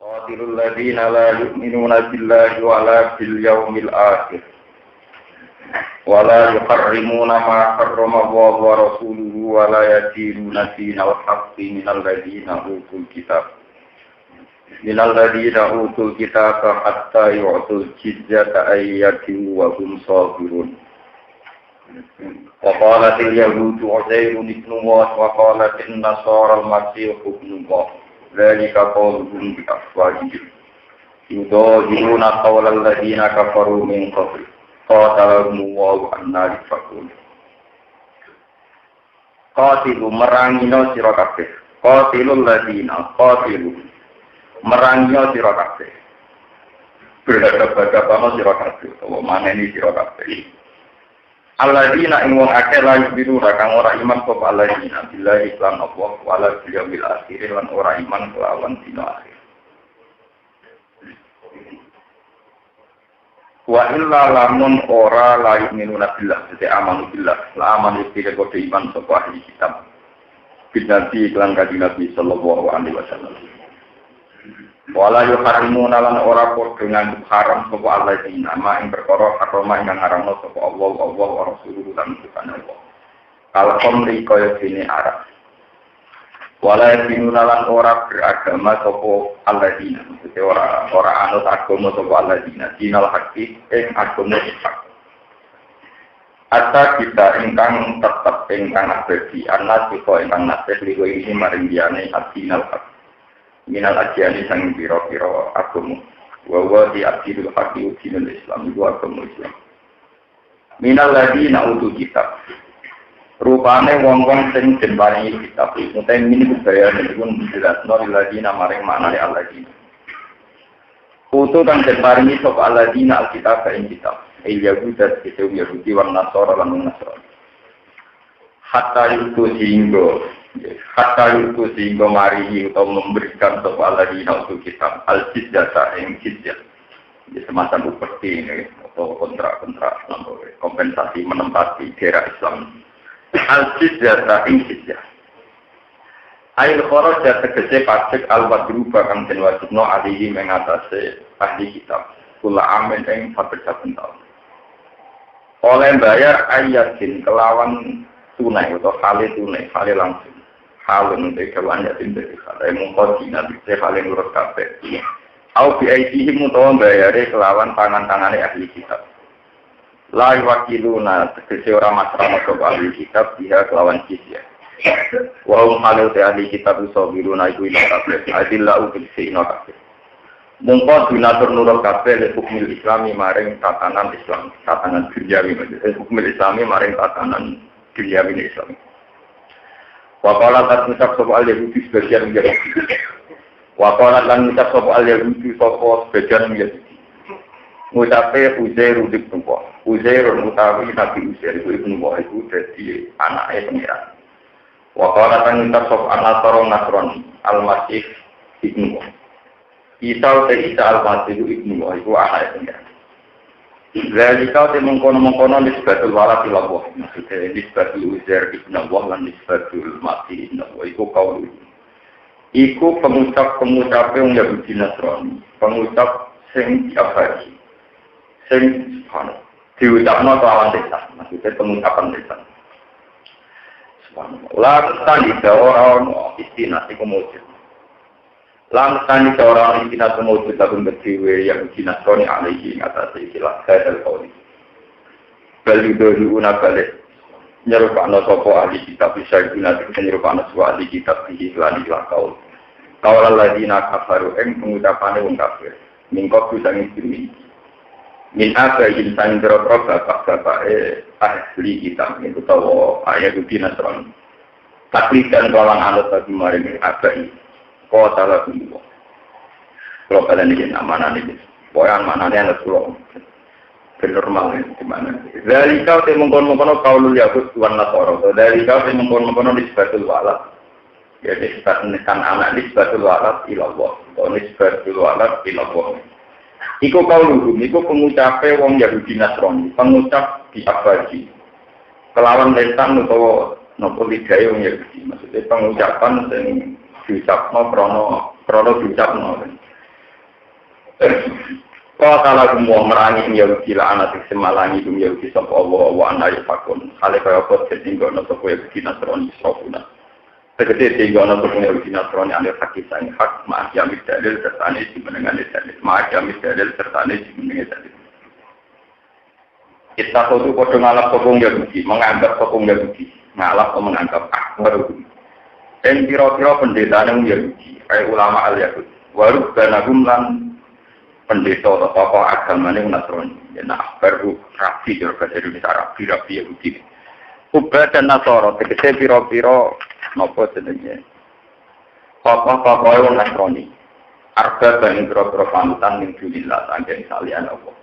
Qatilul ladzina la yu'minuna billahi wala bil yawmil akhir wala yuharrimuna ma harrama Allah wa rasuluhu wala yadinuna dinal haqqi minal ladzina utul kitab hatta yu'tul jizyata ayyatin wa hum sabirun. Wa qalatil yahudu Uzairun ibnu Allah wa qalatin nasara al-masih ibnu Allah. Dzalika qauluhum bi afwahihim yudahiruna qawla alladziina kafaru min qabl qatalahumullahu anna yufakun. Qatilu merangino sira kabeh. Qatilul ladziina qatilu merangino sira kabeh. Berhadap-hadapan sira kabeh utawa maneni sira kabeh. Alladzina ing wong akeh lan biru kang ora iman sapa alladzina billahi lan Allah wala bil yaumil akhir lan ora iman kelawan dina akhir. Wa illa lamun ora la yu'minuna billah sete amanu billah la amanu billah kode iman sapa ahli kitab. Bidati iklan kanjeng Nabi sallallahu alaihi wasallam. Wala yuharrimuna lan ora padha nganggo haram sapa alladzina ma ing perkara harama ing ngaramno sapa Allah wa rasuluhu lan Allah. Al-qamri kaya dene Arab. Wala yuharrimuna lan ora beragama sapa alladzina, mesti ora anut agama sapa alladzina dinal haqqi ing agama hak. Ata kita ingkang tetep ingkang abadi anas kok ingkang nasih liku iki maring liyane adinal haq. Minal ajiani sang piro-piro agama wa di akidul haqi dinul Islam itu agama Islam. Minal ladina utul kitab rupane wong-wong sing den paringi kitab utawa mini budaya pun dijelasno ladina maring maknane alladzina utul kang den paringi sapa alladzina alkitab ing kitab Yahuda itu Yahudi wan Nasara lan Nasrani hatta itu sehingga mari atau memberikan sapa alladzina untuk kitab al-jizyata ing jizyah. Jadi semacam upeti ini atau kontrak kompensasi menempati daerah Islam. Al-jizyata ing jizyah. Ail kharaja tegese pajak al-wadruba kang den wajibno alihi mengatasi ahli kitab. Kula amin ing saben-saben taun. Oleh bayar ayatin kelawan tunai atau hale langsung. Halun untuk kewan yatim dari kata mengkoti nabi sekali nurut kafe. Au biaitihim utawa bayare kelawan tangan-tangane ahli kitab. La wakiluna tegese ora masrama sapa ahli kitab dia kelawan jizyah. Wa hum halu ahli kitab usabiruna iku ila kafe. Adillahu bil sina kafe. Mongko dinatur nurut kafe le hukum Islami maring tatanan Islam, tatanan duniawi hukum Islami maring tatanan duniawi Islam. Waqala lan ngucap sapa al-Yahudi sebagian Yahudi. Waqala lan ngucap sapa al-Yahudi sapa sebagian Yahudi. Ngucape Uzair ibn Allah. Uzair utawi Nabi Uzair ibn Allah itu dadi anake pengiran. Waqala lan ngucap sapa an-Nasrani al-Masih ibn Allah. Isa al-Masih ibn Allah itu anake pengiran. Zalika mengkono-mengkono nisbatul walad ila Allah. Maksudnya nisbatul Uzair ibn Allah lan nisbatul Masih ibn Allah. Iku kaul. Iku pengucap yang Yahudi Nasrani. Pengucap sing diabadi. Sing diucapno kelawan lisan. Maksudnya pengucapan lisan. Subhanallah. Lan tadi orang istinah iku mujud. Langsung seorang istilah semua kita berdiri yang dinasroni alaihi atas istilah hadal qauli. Baliduna balik nyerupana sapa ahli kitab bisa gunakan nyerupana sapa ahli kitab iki lan kaul. Kaul alladzina kafaru ing pengucapane wong kafir. Mingko kusang iki. Min apa insan berapa bapak ahli kitab itu tahu ayat dinasroni. Tapi dan kawan anut bagi maring apa ini. Kota lah semua. Kalau kalian ingin amanah ini, poin mananya adalah pulau. Bernormal gimana? Dari kau temungkon kaulul Yahud wan Nasara. Dari kau temungkon nisbatul walad. Ya nisbatkan anak nisbatul walad ilallah. Atau nisbatul walad ilallah. Iku kauluhum, iku pengucape wong Yahudi Nasrani. Pengucap diabadi. Kelawan lesan atau nopo lidae wong Yahudi. Maksudnya pengucapan yang diucapno krono diucapno. Kau kalau semua merangi Yahudi lah anak semalangi Yahudi sapa Allah wa ana yafakun. Hale kaya apa tinggal sapa Yahudi Nasrani sofuna. Tegese tinggal sapa Yahudi Nasrani ane hakisah hak ma jamid dalil serta ne dimenengan dalil. Ma jamid dalil serta ne dimenengan dalil. Kita tuh padha ngalap sapa Yahudi, menganggap sapa Yahudi, ngalap atau menganggap akbar. Dan kira-kira pendeta yang Yahudi, kayak ulama al-Yahudi, waru banagum lan pendeta atau tokoh agama yang Nasrani. Ya, baru rapi juga dari rapi Yahudi. Ubah dan Nasoro, tegese piro-piro nopo jenenge. Tokoh-tokoh yang Nasrani. Arga dan piro-piro panutan yang julillah sanggen salian Allah.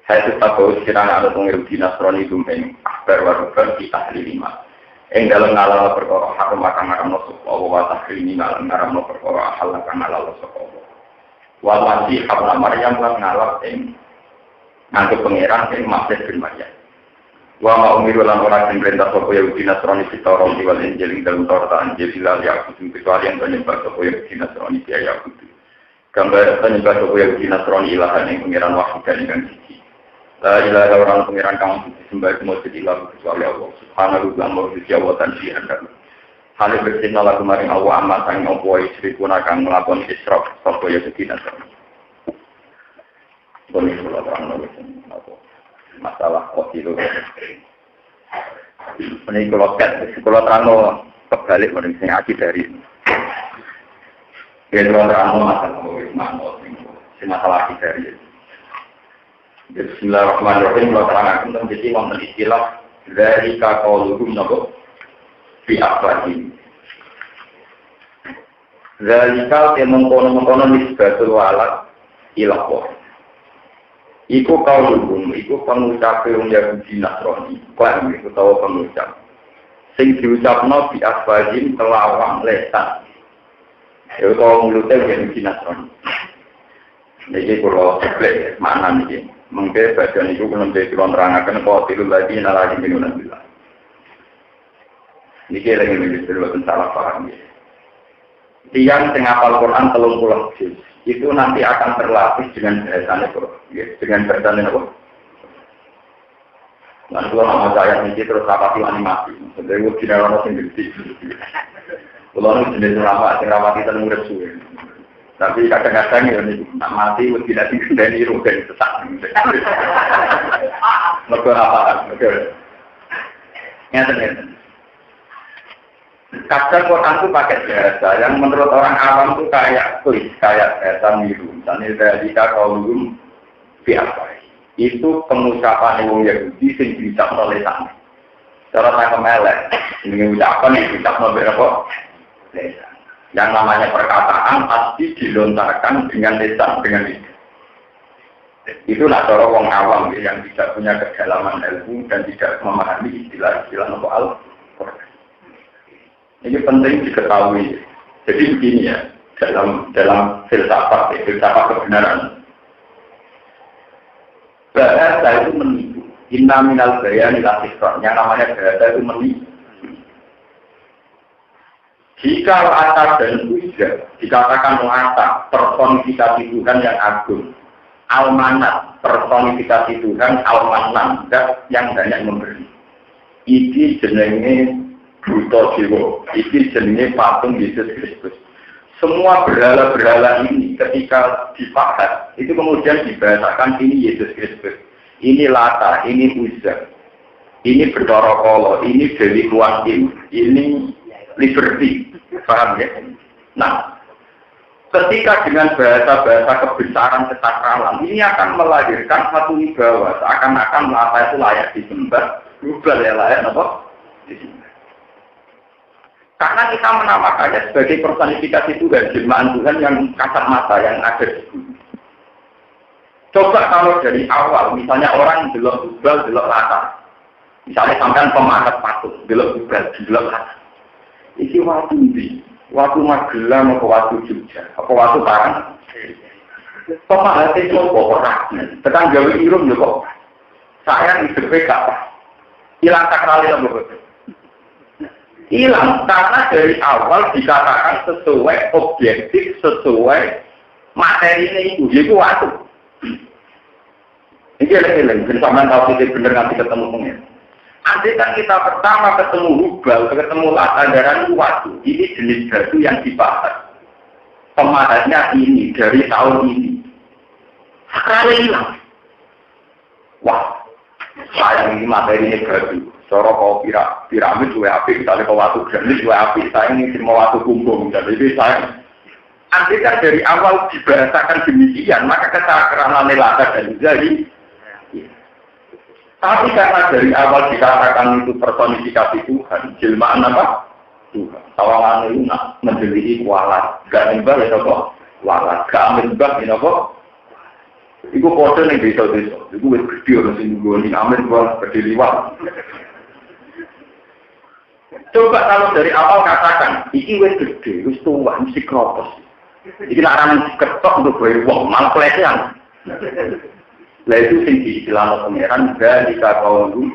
Saya tetap bahwa sekiranya ada Yahudi Nasrani dumeng akbar waruban di ahli 5. Yang dalam ngalala perkara haram akan ngaramno sapa Allah wa tahrimi ngaramno perkara halal akan ngalala sapa Allah. Wa masih habla Maryam lan ngalap ing nganggo pangeran sing Masih bin Maryam. Wa ma umiru lan ora sing perintah sapa Yahudi Nasrani Taurat wal Injil ing dalem Taurat Injil lan Yakub kecuali yang penyembah sapa Yahudi Nasrani dia Yakub. Gambar penyembah sapa Yahudi Nasrani ilahan ing pangeran wahid kan siji. La ilaha orang pangeran kang disembah semua ilah kecuali Allah. Subhanahu wa ta'ala di anda. Hal bersihna lagu maring Allah amat sang opo istri pun akan melakukan israf sapa Yahudi Nasrani. Boleh kula terangno masalah kotilu. Menika kula terangno kebalik menika sing aki dari. Kula terangno masalah aki dari. Bismillahirrahmanirrahim. Wa ta'ala tentang jadi wonten istilah dari qauluhum nabo fi afwahihim. Zalika mengkono-mengkono nisbatul walad ila Allah. Iku qauluhum, iku pengucap wong Yahudi Nasrani. Kan iku tahu pengucap. Sing diucapno fi afwahihim kelawan lesan. Ya kok mulute Yahudi Nasrani. Niki kula seplek makna niki. Mungkin bagian itu belum jadi terangkan kau tidur lagi nalagi minuman bila. Ini lagi menjadi salah paham. Tiang tengah Al-Quran 30 juz itu nanti akan terlapis dengan bahasanya dengan bahasanya apa? Dan kalau nama saya ini terus rapati animasi. Sebenarnya gue tidak orang sendiri. Kalau orang jenis rapati murid suwe. Tapi kadang-kadang ya nak mati tidak dikendali rugen sesat. Mereka apa? Ngeten. Kadang Quran itu pakai bahasa yang menurut orang awam itu kayak tulis, kayak bahasa miru. Misalnya dari kaulum biasa. Itu pengucapan yang Yahudi sing diucap oleh sana. Cara saya kemelek, ini ucapan yang diucap oleh apa? Lesan. Yang namanya perkataan pasti dilontarkan dengan lisan, dengan lisan. Itulah cara wong awam yang tidak punya kedalaman ilmu dan tidak memahami istilah-istilah Al-Quran. Ini penting diketahui. Jadi begini ya, dalam filsafat kebenaran. Bahasa itu menipu. Inna minal bayani lasifran. Yang namanya bahasa itu menipu. Jika atas dan hujah dikatakan mengata personifikasi Tuhan yang agung, al-manat personifikasi Tuhan al-manan yang banyak memberi. Ini jenenge Buto Jiwo, ini jenenge patung Yesus Kristus. Semua berhala-berhala ini ketika dipahas itu kemudian dibahasakan ini Yesus Kristus, ini Lata, ini Uzza, ini Bendoro Kolo, ini Dewi Kuantim, ini Liberty, paham ya? Nah, ketika dengan bahasa-bahasa kebesaran kesakralan ini akan melahirkan satu wibawa, seakan-akan Lata itu layak disembah, global ya layak apa? Disembah. Karena kita menamakannya sebagai personifikasi Tuhan, jelmaan Tuhan yang kasat mata, yang ada di bumi. Coba kalau dari awal, misalnya orang delok global, delok Lata, misalnya sampai pemahat patung, delok global, delok Lata. Iki waktu ini, waktu Magelang atau waktu Jogja, apa waktu Parang. Pemahat itu kok orang, tekan gawe irung ya kok. Saya hidupnya gak apa. Hilang sakralnya betul. Hilang karena dari awal dikatakan sesuai objektif, sesuai materi ini itu waktu. Ini eleng-eleng, bersama tahu kita bener nanti ketemu pengen. Andai kan kita pertama ketemu Hubal, ketemu Lataran itu waktu. Ini jenis batu yang dibahas. Pemahatnya ini dari tahun ini. Sekarang hilang. Wah, sayang ini materi ini batu. Soro kau piramid dua api, misalnya kau waktu granit dua api. Saya ini semua waktu kumpul. Jadi saya, andai kan dari awal dibahasakan demikian, maka kesakaranan Latar dan jadi. Tapi karena dari awal dikatakan itu personifikasi Tuhan, jelmaan apa? Tuhan. Tawangan itu nak menjadi walat, gak nimbal ya kok? Walat, gak nimbal ya kok? Iku kode nih desa-desa, iku wis gede orang sini gue nih, amin gua gede liwat. Coba kalau dari awal katakan, iki wis gede, wis tua, mesti kropos. Iki nak ketok untuk gue, wah malah pelecehan. Lah itu tinggi istilah pengeran dari kaum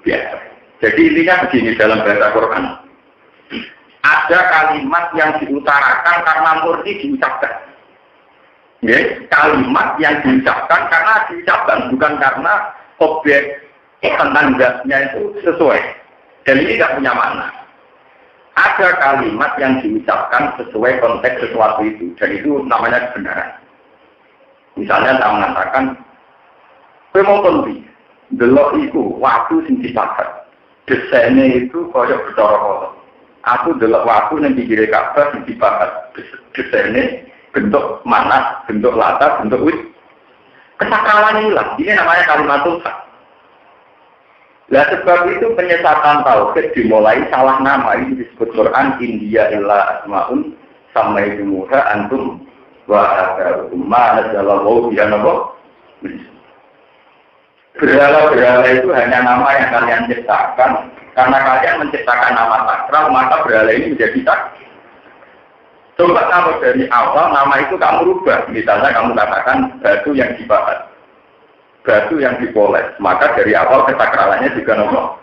biasa. Jadi intinya begini dalam bahasa Quran. Ada kalimat yang diutarakan karena murni diucapkan. Ya, kalimat yang diucapkan karena diucapkan, bukan karena objek tandanya itu sesuai. Dan ini tidak punya makna. Ada kalimat yang diucapkan sesuai konteks sesuatu itu, dan itu namanya kebenaran. Misalnya saya mengatakan, kowe mau konti, delok iku waktu sing dipakai. Desainnya itu koyo betara kotor. Aku delok waktu yang pinggire Ka'bah sing dipakai. Desainnya bentuk mana, bentuk latar, bentuk wit. Kesakralan hilang. Ini namanya kalimat Tuhan. Lah sebab itu penyesatan tauhid dimulai salah nama. Ini disebut Quran India illa asmaun samaidumuha antum wa akarukum ma nazalallahu bi'anabah. Berhala-berhala itu hanya nama yang kalian ciptakan. Karena kalian menciptakan nama sakral, maka berhala ini menjadi sakral. Coba kamu dari awal nama itu kamu rubah. Misalnya kamu katakan batu yang dibahas, batu yang dipoles. Maka dari awal kesakralannya juga nomor.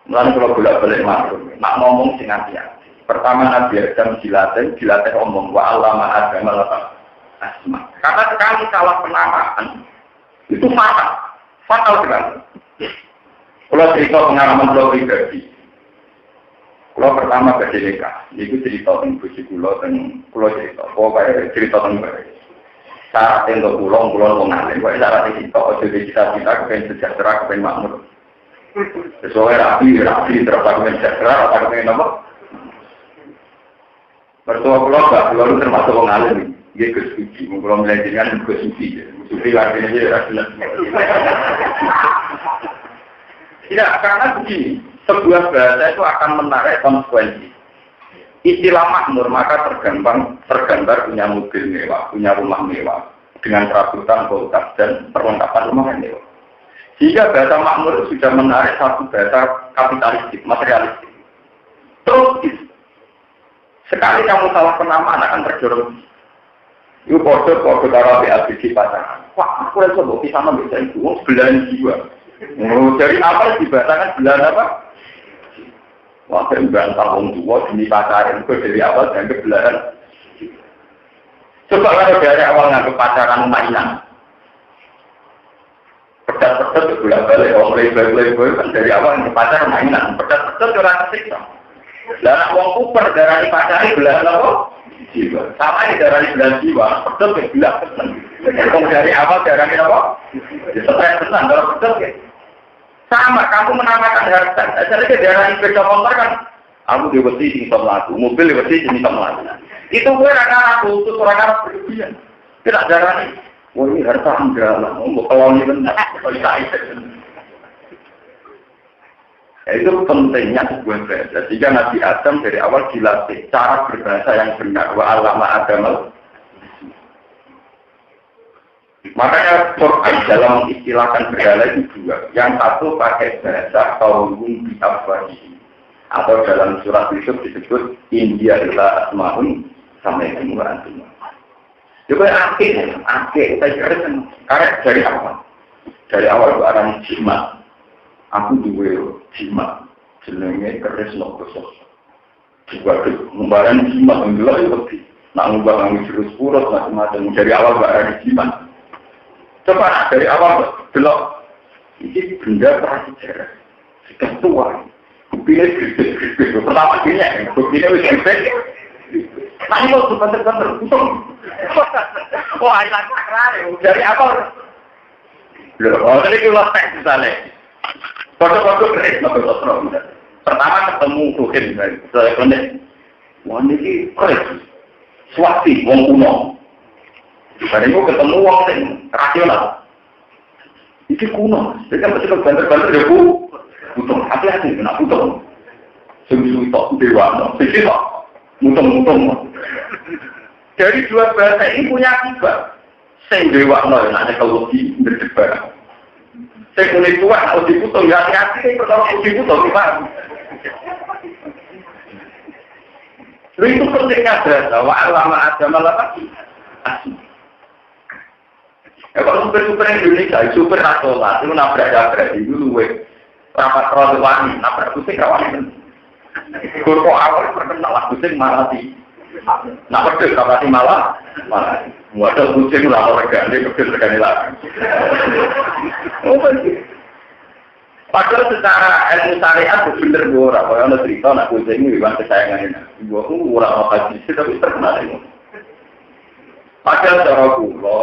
Mulai kalau bolak-balik masuk, nak ngomong sing hati-hati. Pertama Nabi Adam dilatih omong wa allama Adam asma. Karena sekali salah penamaan itu fatal sekali. Kalau cerita pengalaman pulau pribadi, kalau pertama ke nikah, itu cerita tentang buji pulau dan pulau cerita. Pokoknya cerita tentang syarat untuk pulau mengalir. Pokoknya syarat itu ojo kita kepengen sejahtera, kepengen makmur. Sesuai rapi terus kepengen sejahtera, atau kepengen apa? Mertua pulau termasuk mengalir. Dia kesuci, mengurang dengan kesuci. Suci artinya dia jelas. Tidak, karena begini, sebuah bahasa itu akan menarik konsekuensi. Istilah makmur maka tergambar punya mobil mewah, punya rumah mewah, dengan perabotan kulkas dan perlengkapan rumah yang mewah. Sehingga bahasa makmur sudah menarik satu bahasa kapitalistik, materialistik. Terus, sekali kamu salah penamaan akan terjorong. Itu kode darah BABG pasangan. Wah, aku rasa bahwa kisah bisa itu, belahan jiwa. Dari apa dibahasakan belahan apa? Wah, saya bantah orang tua, demi pacaran. Itu dari awal dianggap belahan. Coba kalau dari awal nganggap pacaran mainan. Pedas-pedas itu bolak-balik. Orang lebay-lebay kan dari awal nganggap pacaran mainan. Pedas-pedas itu orang kesiksa. Dan orang kuper dari pacaran belahan apa? Jiwa. Sama di darah bulan jiwa, betul ke bilang pesan. Kalau dari awal darah ini apa? Setelah pesan, kalau betul ke. Sama, kamu menamakan harta. Jadi ke darah ini beda motor kan. Aku diwesi di hitam lagu, mobil diwesi di hitam lagu. Itu gue raka aku, itu orang berlebihan. Tidak darah ini. Wah ini harta enggak lah, mau kalau ini benar. Kalau itu pentingnya sebuah bahasa. Jika Nabi Adam dari awal dilatih cara berbahasa yang benar. Wa allama Adam. Makanya Quran dalam mengistilahkan berhala itu dua. Yang satu pakai bahasa kaum bi'afwahi. Atau dalam surat Yusuf disebut India illa asma'un sampai kemuliaan semua. Juga akhir, kita karena dari awal. Dari awal orang jimat. Aku juga jimat, jenenge keris nok besok. Juga membarang jimat menjelaskan lebih. nak ngubah nganggu jurus purut macam-macam dari awal gak ada dijiman. Coba dari awal belok ini benda prasejarah sudah tua. Buktinya gede-gede. Pertama gini, buktinya gede. Nah ini mau banter-banter utung. Wah ini keren. Dari awal. Loh, ini kalau teks misalnya. Foto-foto keren. Pertama ketemu Tuhan. Saya kena. Wah ini keren. Swati, wong kuno. Pada itu ketemu wong yang rasional. Ini kuno. Jadi kan masih banter-banter ya bu. Butuh hati-hati, nak butuh. Sungguh tak dewa, sih tak. Mutung-mutung. Dari dua bahasa ini punya akibat. Saya dewa, ada kalau di berdebat. Saya kulit tua, kalau diputung, ya hati-hati. Pertama kalau diputung, gimana? Lalu itu pentingnya bahasa. Wa'alama agama lagi. Ya kalau super-super Indonesia, super nasional, itu nabrak-nabrak. Itu luwe. Rapat terlalu wani, nabrak pusing kawan. Kurko awal terkenal pusing malah di. Nak pedus rapati malah. Wadah pusing lah orang gandeng, pedus regane lagi. Padahal secara ilmu syariat bener ora, kalau ada cerita nak kucing ini memang kesayangannya. Gua ora apa sih tapi terkenal itu. Padahal cara gua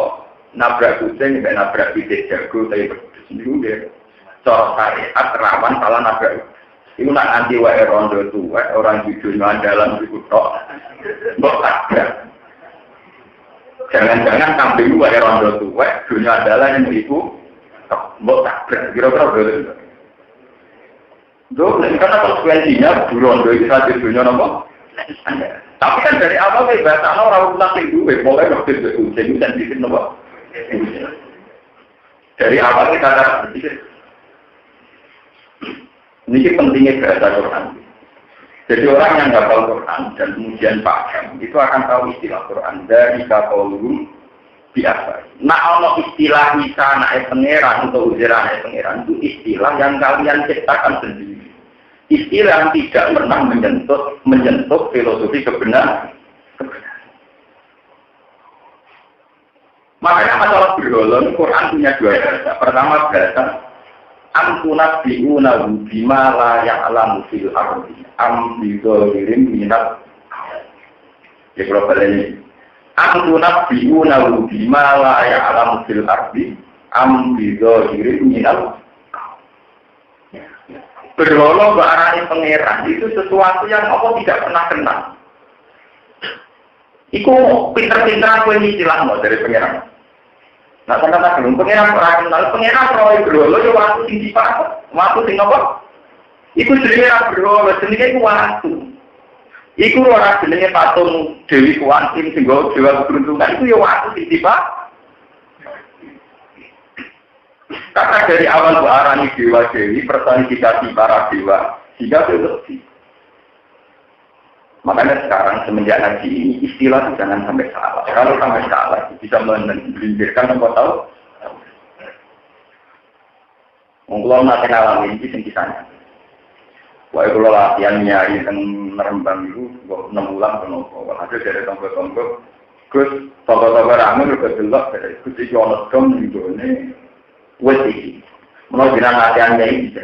nabrak kucing, nabrak bibit jago, tapi sendiri dia. Cara syariat rawan salah nabrak. Itu nak anti wae rondo tua, orang judulnya dalam dikutok. Mbok tabrak. Jangan-jangan kambing wae rondo tua, dunia adalah yang ibu. Mbok tabrak, kira-kira begitu. Karena konsekuensinya buron itu saja dunia nomor. Tapi kan dari awal kayak bahasa orang ulang duit, mulai waktu itu jadi dan bikin nomor. Dari awal kita akan berpikir, ini pentingnya bahasa Quran. Jadi orang yang hafal Quran dan kemudian paham itu akan tahu istilah Quran dari kaulum biasa. Nah, kalau istilah misalnya pangeran atau ujaran pangeran itu istilah yang kalian ciptakan sendiri. Istilah yang tidak pernah menyentuh filosofi kebenaran. Makanya masalah berolong, Quran punya dua bahasa. Pertama bahasa Amtunat bi'una bima la ya'lamu fil ardi am bidhalirin minat. Ya kalau balik Amtunat bi'una bima la ya'lamu fil ardi am bidhalirin minat. Berolong ke arah pangeran itu sesuatu yang Allah tidak pernah kenal. Iku pinter-pinteran kowe istilahmu dari pangeran. Nah, kata-kata belum pangeran pernah kenal, pangeran roh berolong yo waktu sing dipatok, waktu sing apa? Iku jenenge berolong, jenenge iku waktu. Iku ora jenenge patung Dewi Kuantin sing go dewa keberuntungan iku yo waktu sing dipatok. Karena dari awal berarani dewa-dewi, personifikasi para dewa, sehingga itu lebih. Makanya sekarang semenjak ngaji ini, istilah itu jangan sampai salah. Kalau sampai salah, bisa melindirkan apa tahu. Kalau nanti ngalamin itu yang kisahnya. Wah, kalau latihan nyari yang merembang itu, 6 bulan penuh. Hasil dari tonggo-tonggo, terus tonggo-tonggo ramai juga gelap, terus itu ada dom gitu ini. Wesi, menurut jenang latihannya ini bisa.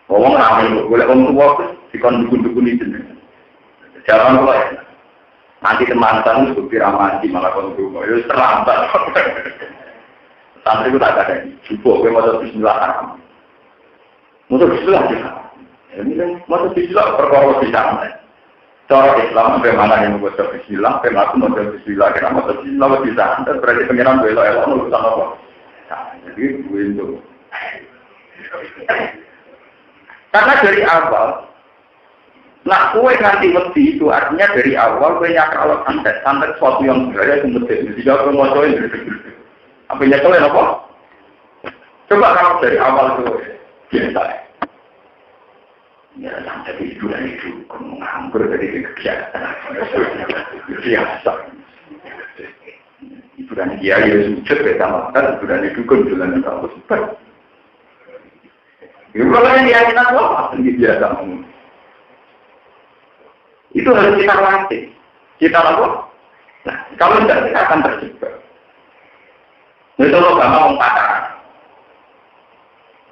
Ngomong ramai, boleh om tua dikon dukun-dukun itu. Jalan pula ya. Nanti teman-teman supir amati malah kondukun, itu terlambat. Santri itu tak ada. Cukup, gue mau bismillah. Mau bismillah juga. Ini kan mau bismillah perkara bisa. Cara Islam bagaimana yang membuat bismillah, bagaimana mau bismillah, kenapa bismillah bisa. Dan berarti pengiran belok-elok urusan apa? Jadi itu. Karena dari awal, nak kue nanti mesti itu artinya dari awal kue nyakral sampai sesuatu yang sebenarnya kemudian jika kue mau coba apa nyakalin apa? Coba kalau dari awal itu biasa. Ya sampai itu dan itu nganggur dari kegiatan biasa. Bukan dia yang sujud beda makan, bukan dukun bulan yang kamu sebut. Kalau yang dia kita apa? Ini biasa. Itu harus kita latih. Kita apa? Nah, kalau tidak kita akan terjebak. Itu lo gampang pacaran.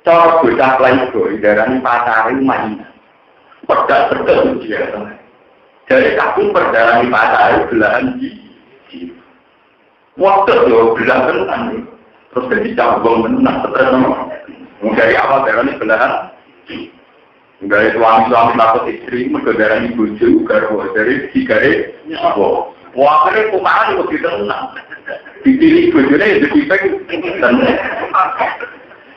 Cara bocah playboy darani pacari mainan. Pedas dia. Jadi kaku perdarani pacari belahan di. Waktu lo belahan terus jadi cabang menang terus dari awal darani belahan. Dari suami takut istri, mereka bojo, garwa dari sigare, wah akhirnya kumahan itu tenang. Dipilih bojone jadi tenang.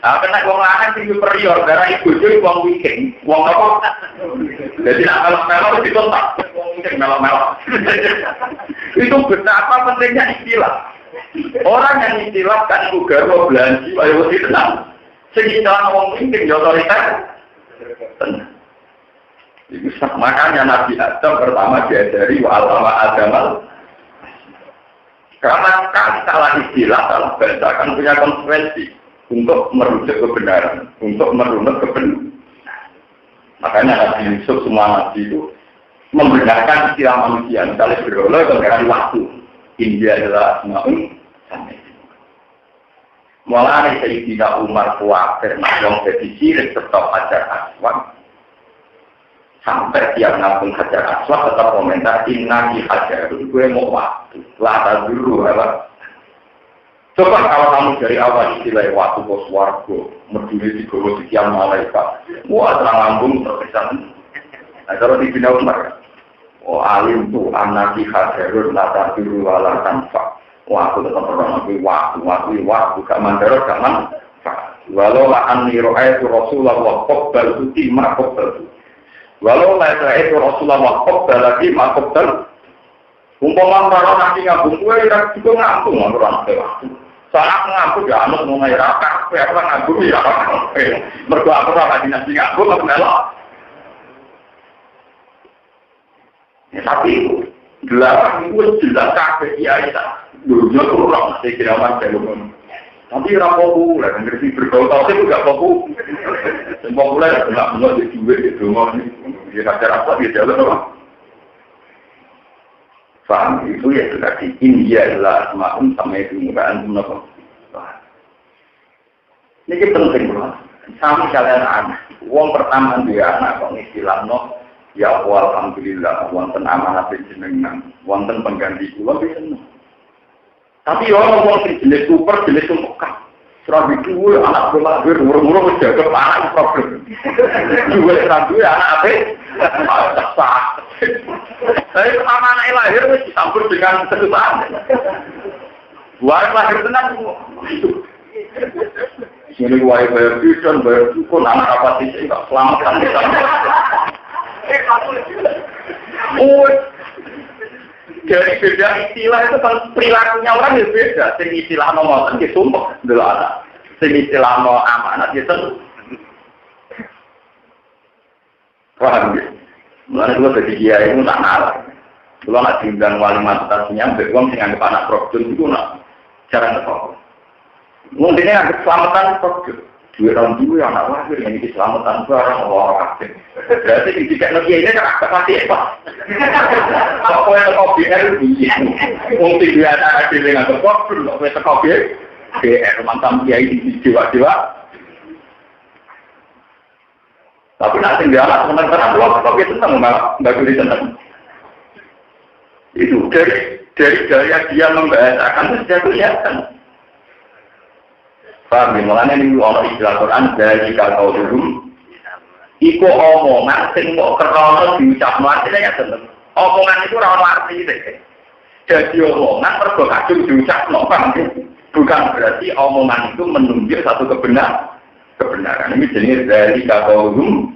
Karena wong lanang sing superior, darah bojo wong weekend, wong apa? Jadi nak melok-melok ditontak, wong weekend melok-melok. Itu betapa pentingnya istilah. Orang yang istilah kan garwa belanji, ayo tenang. Sekitar wong weekend otoriter. Makanya Nabi Adam pertama diajari wa'alama Adamal karena salah istilah, salah bahasa akan punya konsekuensi untuk merujuk kebenaran, untuk merunut kebenaran. Makanya Nabi Yusuf semua Nabi itu membenarkan istilah manusia, misalnya beroleh dengan waktu India adalah sema'un sampai mulai Sayyidina Umar khawatir yang jadi sirik tetap Hajar Aswad sampai tiap ngapun Hajar Aswad tetap komentar inna ki Hajar gue mau waktu lata dulu apa coba kalau kamu dari awal istilah waktu bos wargo berdiri di bawah sekian malaikat wah terang lambung terkesan nah kalau di Bina Umar oh alim tuh anak ki Hajar lata dulu ala tanpa waktu tetap orang waktu gak mandor gak manfaat. Walau la anni ra'aitu Rasulullah wa qabbaltu ma qabbaltu. Walau la ra'aitu Rasulullah wa qabbaltu ma qabbaltu. Umpama ora nanti ngabung kowe ora juga ngambung ora waktu. Salah ngambung ya anut mau ngira kabeh apa ngambung ya. Mergo aku ora dinasti ngambung aku melok. Ya tapi delapan itu jelas kabeh ya itu. Dulunya orang saya kira macam itu, tapi orang populer, ngerti bergaul itu juga populer. Populer tidak punya duit itu, dia acara apa dia jalan apa? Faham itu ya sudah di India adalah semakin sama itu mukaan apa? Ini penting banget. Sama kalian anak, uang pertama dia anak kok istilahnya ya alhamdulillah, wonten amanat jenengan, wonten pengganti kula bisa. Tapi orang sing jenis super, jenis sumpah. Serang itu anak berlahir, umur-umur menjaga anak problem. Juga serang itu anak apa? Sah. Saya pertama anak lahir dicampur dengan kesusahan. Buat lahir tenang semua. Sini buat bayar tuition, bayar sukun, anak apa sih nggak selamatkan kita. Dari beda istilah itu kan perilakunya orang yang beda. Sing istilah nomor itu sumpah dulu ada. Sing istilah nomor amanat itu. Paham ya? Mulanya gue jadi kiai itu tak nalar. Gue nggak diundang wali matasinya, beruang sing anggap anak produk itu nak jarang ketemu. Mungkin ini anggap selamatan produk. Dua orang dulu yang anak lahir yang ini keselamatan barang orang aktif. Berarti di tiga negara ini kan agak mati apa? Kok yang kopi air begini? Mungkin dia ada di dengan kepok, belum kok kopi BR mantan kiai di jiwa-jiwa. Tapi nanti dia anak sementara dua kopi tentang nggak boleh tentang. Itu dari gaya dia membahasakan itu sudah kelihatan. Paham ya, makanya ini orang istilah Quran dari kalau dulu iku omongan sing kok kerono diucapno artinya ya bener. Omongan itu ora ono artine. Jadi omongan mergo kadung diucapno, bukan berarti omongan itu menunjuk satu kebenaran. Ini jenis dari kalau dulu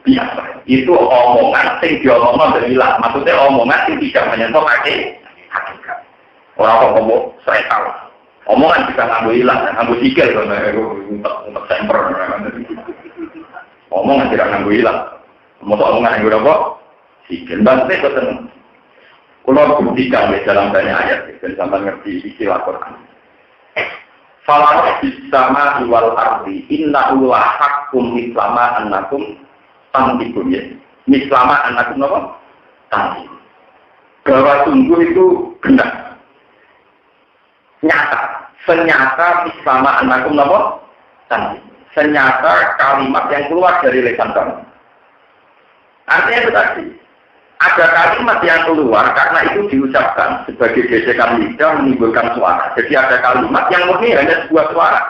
biasa. Itu omongan sing diomongno dari ilah. Maksudnya omongan sing tidak menyentuh hakikat. Orang kok ngomong saya tahu. Omongan bisa ngambil hilang, ngambil sikil, untuk semper. Omongan tidak ngambil hilang. Mau omongan yang berapa? Sikil. Bantai betul. Kalau buktikan di dalam banyak ayat, dan sampai ngerti istilah Quran. Falah bisama wal ardi inna ulah hakum mislama annakum tantikum ya. Mislama annakum apa? Tantikum. bahwa sungguh itu benar. Nyata. Senyata sama anakum napa? Senyata kalimat yang keluar dari lisan kamu. Artinya itu tadi. Ada kalimat yang keluar karena itu diucapkan sebagai gesekan lidah menimbulkan suara. Jadi ada kalimat yang murni hanya sebuah suara.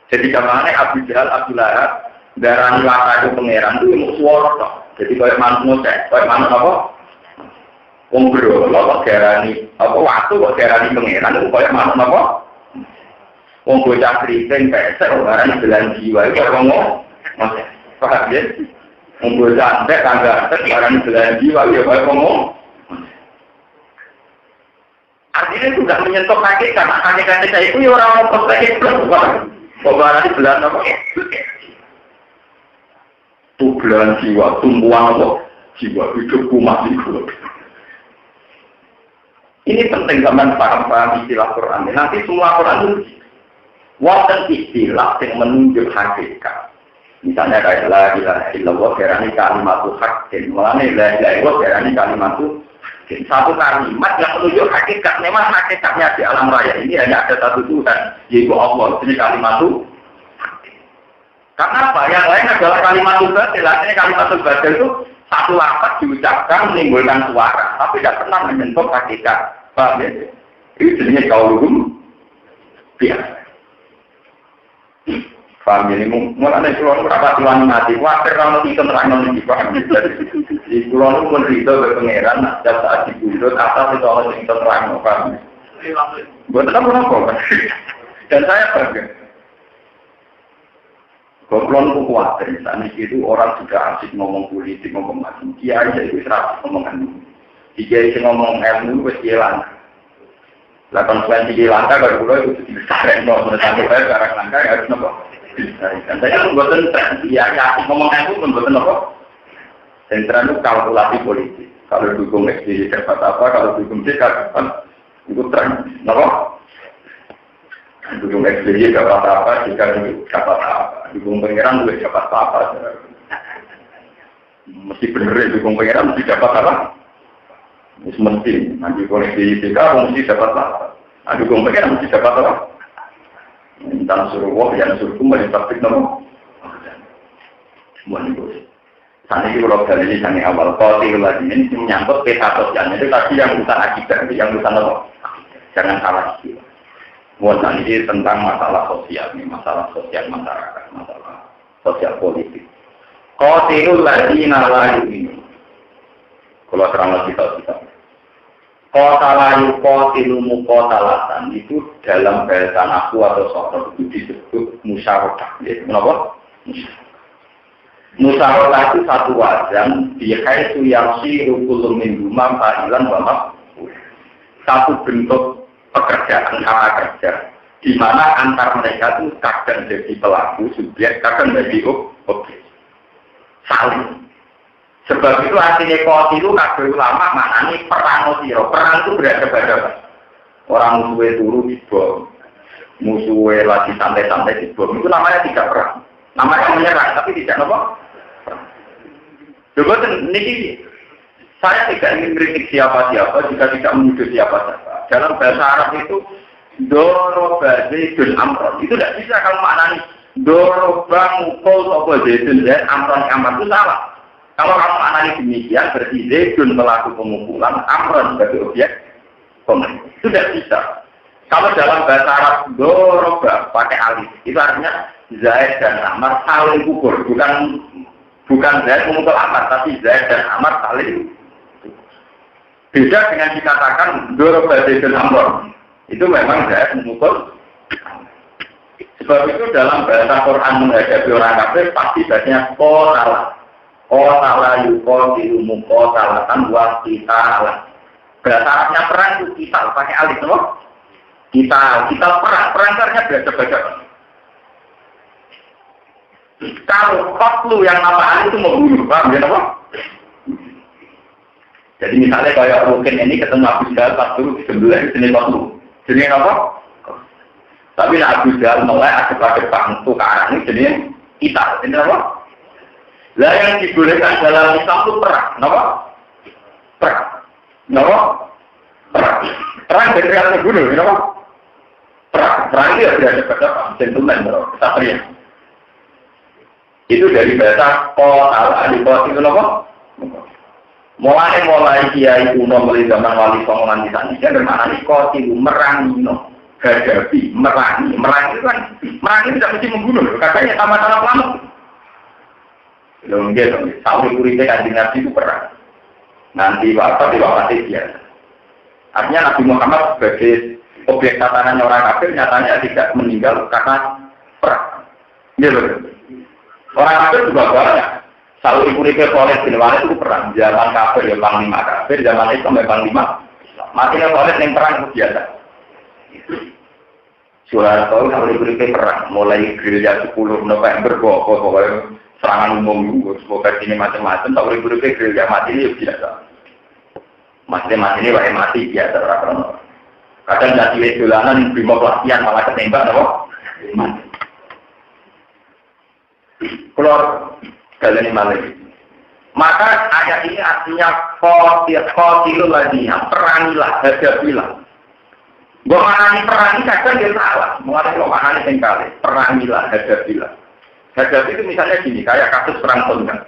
Jadi kemana Abu Jahal, Abu Lahab, darah laka itu pangeran itu mau suara toh. Jadi kayak manusia, kayak manusia apa? Ngobrol, apa darani, apa waktu kok darani pangeran itu kayak manusia apa? Wong bocah kriting pesek orang belan jiwa itu orang ngomong, paham ya? Wong bocah antek tangga antek orang belan jiwa itu kayak ngomong. Artinya sudah menyentuh kaki karena kaki saya itu ya orang posisi belum. Pembaharan di belan apa? Belan jiwa, tumbuhan apa? Jiwa hidupku mati gula. Ini penting zaman paham istilah Quran. Nanti semua Quran itu wonten istilah yang menunjuk hakikat. Misalnya kayak la ilaha illallah darani kalimatul haqqin. Mulane la ilaha illallah darani kalimatul haqqin. Satu kalimat yang menunjuk hakikat. Memang hakikatnya di alam raya ini hanya ada satu Tuhan, yaitu Allah. Ini kalimatul haqqin. Karena apa? Yang lain adalah kalimatul batil. Artinya kalimatul batil itu satu lafaz diucapkan menimbulkan suara, tapi tidak pernah menyentuh hakikat. Paham ya? Itu jenisnya kaulum biasa. Paham ini mulai pulau berapa tuan mati waktu orang itu terang di paham di pulau pun itu berpengeran ada saat dibudut atas itu orang yang terang paham buat apa dan saya bangga pulau itu kuat misalnya itu orang sudah asik ngomong politik ngomong macam dia aja itu serap ngomongan dia itu ngomong ilmu itu hilang 8 langkah kalau pulau itu dibesarkan mau menentang sekarang langkah harus nopo. Dan saya kan buatan ya ngomong aku pun buatan apa? Sentra itu kalkulasi politik. Kalau dukung SBY dapat apa, kalau dukung C dapat itu tren, apa? Dukung SBY dapat apa, jika dapat apa, dukung pengiran juga dapat apa. Mesti bener dukung pengiran mesti dapat apa? Mesti nanti koneksi SBY mesti dapat apa? Dukung pengiran mesti dapat apa? Tentang suruh wah yang suruhku melintasi nama. Semua itu. Saat ini kalau dari ini awal kotil lagi ini menyangkut peta sosialnya itu tadi yang urusan akibat, yang urusan apa? Jangan salah istilah. Saat ini tentang masalah sosial, masalah sosial masyarakat, masalah sosial politik. Kotil lagi nalayu ini. Kalau terang lagi kita. Kota layu kotilumu kota latan itu dalam bahasa aku atau sokor itu disebut musyawarah. Kenapa? Musyawarah itu satu wazan bihaitu yang sirukul minhumam fa'ilan wa satu bentuk pekerjaan sama kerja di mana antar mereka itu kadang jadi pelaku subjek, kadang jadi objek. Saling. Sebab itu artinya kau itu kabeh ulama maknanya perang siro. Perang itu berada-ada. Orang musuhnya turu di bom, musuhnya lagi santai-santai di bom. Itu namanya tidak perang. Namanya menyerang, tapi tidak apa? Coba ini saya tidak ingin kritik siapa-siapa jika tidak menuduh siapa-siapa. Dalam bahasa Arab itu doroba zaidun amron. Itu tidak bisa kalau maknanya doroba mukul apa zaidun dan amron itu salah. Kalau kamu analisis demikian, berarti Zaidun melakukan pemukulan, Amron sebagai objek komen. Itu tidak bisa. Kalau dalam bahasa Arab, doroba pakai alif, itu artinya Zaid dan Amar saling pukul. Bukan Zaid memukul Amar, tapi Zaid dan Amar saling beda dengan dikatakan doroba Zaidun Amron. Itu memang Zaid memukul. Sebab itu dalam bahasa Quran menghadapi orang kafir, pasti bahasanya kotalah. Kota yukol dilumu kota latan buat kita alat. Bahasa Arabnya perang itu kita pakai alif loh. Kita perang karena beda-beda. Kalau kotlu yang nama itu membunuh, paham ya apa? Jadi misalnya kayak mungkin ini ketemu Abu Jahal pas dulu di sebelah sini kotlu, jadi apa? Tapi Abu Jahal mulai ada pada itu ke arah ini jadi kita, ini apa? Lah yang dibolehkan dalam Islam itu perang, kenapa? Perang. Napa? Perang dari atas gunung, napa? Perang itu ada pada gentleman, kesatria. Itu dari bahasa kota itu napa? Mulai kiai kuno mulai zaman wali songo nganti saniki bermakna kota itu merangi no. Hadapi, merangi itu kan, merangi tidak mesti membunuh, katanya sama-sama lama. Loh, enggak, tahu kuripe kanjeng Nabi itu perang. Nanti diwakati dia. Artinya Nabi Muhammad sebagai objek tatanan orang kafir nyatanya tidak meninggal karena perang. Gitu. Orang kafir juga banyak. Selalu kuripe soleh bin Walid itu perang. Zaman kafir ya panglima kafir, zaman Islam ya panglima. Matinya soleh yang perang itu biasa. Soeharto kalau diberi perang, mulai gerilya 10 November, pokoknya serangan umum, semoga ini macam-macam, kalau diberi gerilya mati ini biasa. Mati ini pakai mati biasa. Kadang jadi dolanan, bimo pelatihan malah ketembak, apa? Mati. Keluar kalian ini malah. Maka ayat ini artinya qatilul ladzina, perangilah, hadapilah. Gua manani perangi kadang dia salah. Mengenai lo manani sengkali. Perangilah, hadapilah. Hadapi itu misalnya gini, kayak kasus perang Tonggak.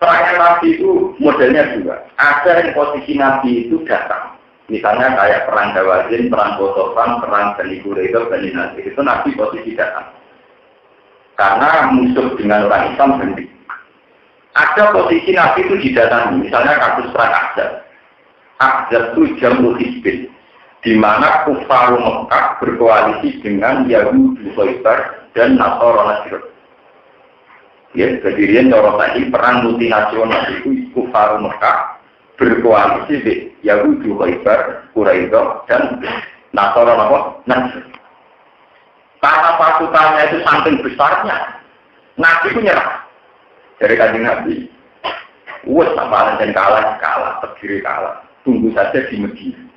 Perang Nabi itu modelnya juga. Ada yang posisi Nabi itu datang. Misalnya kayak perang Dawazin, perang Bosofan, perang Bani Quraidah, Bani Nadir. Itu Nabi posisi datang. Karena musuh dengan orang Islam sendiri. Ada posisi Nabi itu didatangi. Misalnya kasus perang Ahzab. Ahzab itu Jamul Hizbin. Di mana kufar Mekah berkoalisi dengan Yahudi Khaybar dan Nasara Najran. Ya, kedirian orang tadi perang multinasional itu kufar Mekah berkoalisi dengan Yahudi Khaybar, Quraidah dan Nasara Najran. Karena pasukannya itu saking besarnya, Nabi itu nyerah dari kanjeng Nabi. Wes sama dan kalah, terdiri kalah. Tunggu saja di Medina.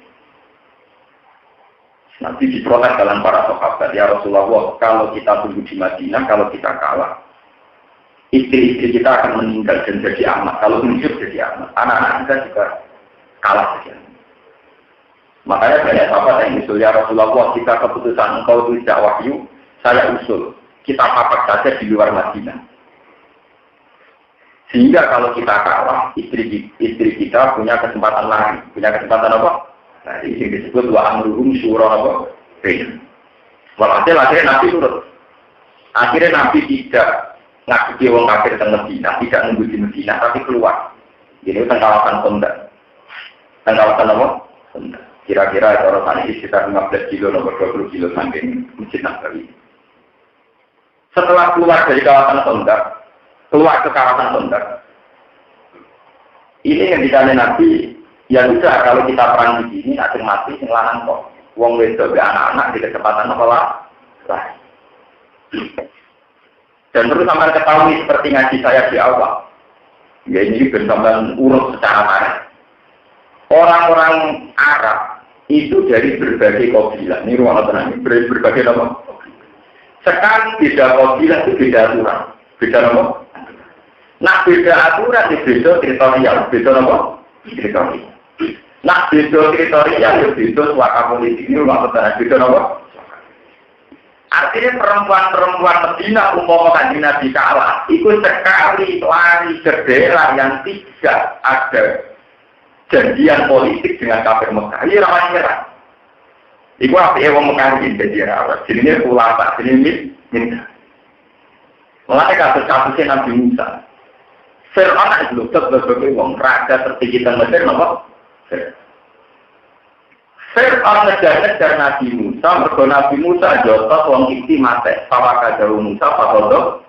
Nanti diprotes dalam para sahabat, ya Rasulullah, kalau kita tunggu di Madinah, kalau kita kalah, istri-istri kita akan meninggal dan jadi amat. Kalau hidup jadi amat, anak-anak kita juga kalah saja. Makanya banyak sahabat yang usul, ya Rasulullah, kita keputusan engkau itu tidak wahyu, saya usul, kita papak saja di luar Madinah. Sehingga kalau kita kalah, istri kita punya kesempatan lagi, punya kesempatan apa? Nah, ini disebut wa amruhum syura apa? Walhasil akhirnya Nabi turut. Akhirnya Nabi tidak ngaji wong kafir di Medina, tidak nunggu di Medina, tapi keluar. Ini tentang kawasan Kondak. Tentang kawasan apa? Kondak. Kira-kira orang tadi sekitar 15 kilo, nomor 20 kilo samping Masjid Nabawi. Setelah keluar dari kawasan Kondak, keluar ke kawasan Kondak. Ini yang ditanya Nabi. Ya sudah, kalau kita perang di sini, nanti mati, lanang kok. Wong wedok anak-anak di kecepatan apa lah. Dan terus sampai ketahui seperti ngaji saya di awal. Ya ini bersama urut secara marah. Orang-orang Arab itu dari berbagai kabilah. Ini ruang tenang, berbagai nama. Sekarang beda kabilah itu beda aturan. Beda nama. Nah beda aturan di beda teritorial. Beda nama. Teritorial. Nah, beda teritorial, beda suaka politik ini rumah petani, beda apa? Artinya perempuan-perempuan Medina umpama kanjeng Nabi kalah, itu sekali lari ke daerah yang tidak ada janjian politik dengan kafir Mekah. Ini ramai merah. Iku apa ya wong Mekah ini jadi apa? Jadi ulama, jadi minta. Mulai kasus-kasusnya Nabi Musa. Fir'aun itu loh, sebagai wong raja tertinggi dan Mesir, apa? Fir'aun ngejar Nabi Musa, mergo Nabi Musa jotos wong iki mate, pawaka jauh Musa, pakodo.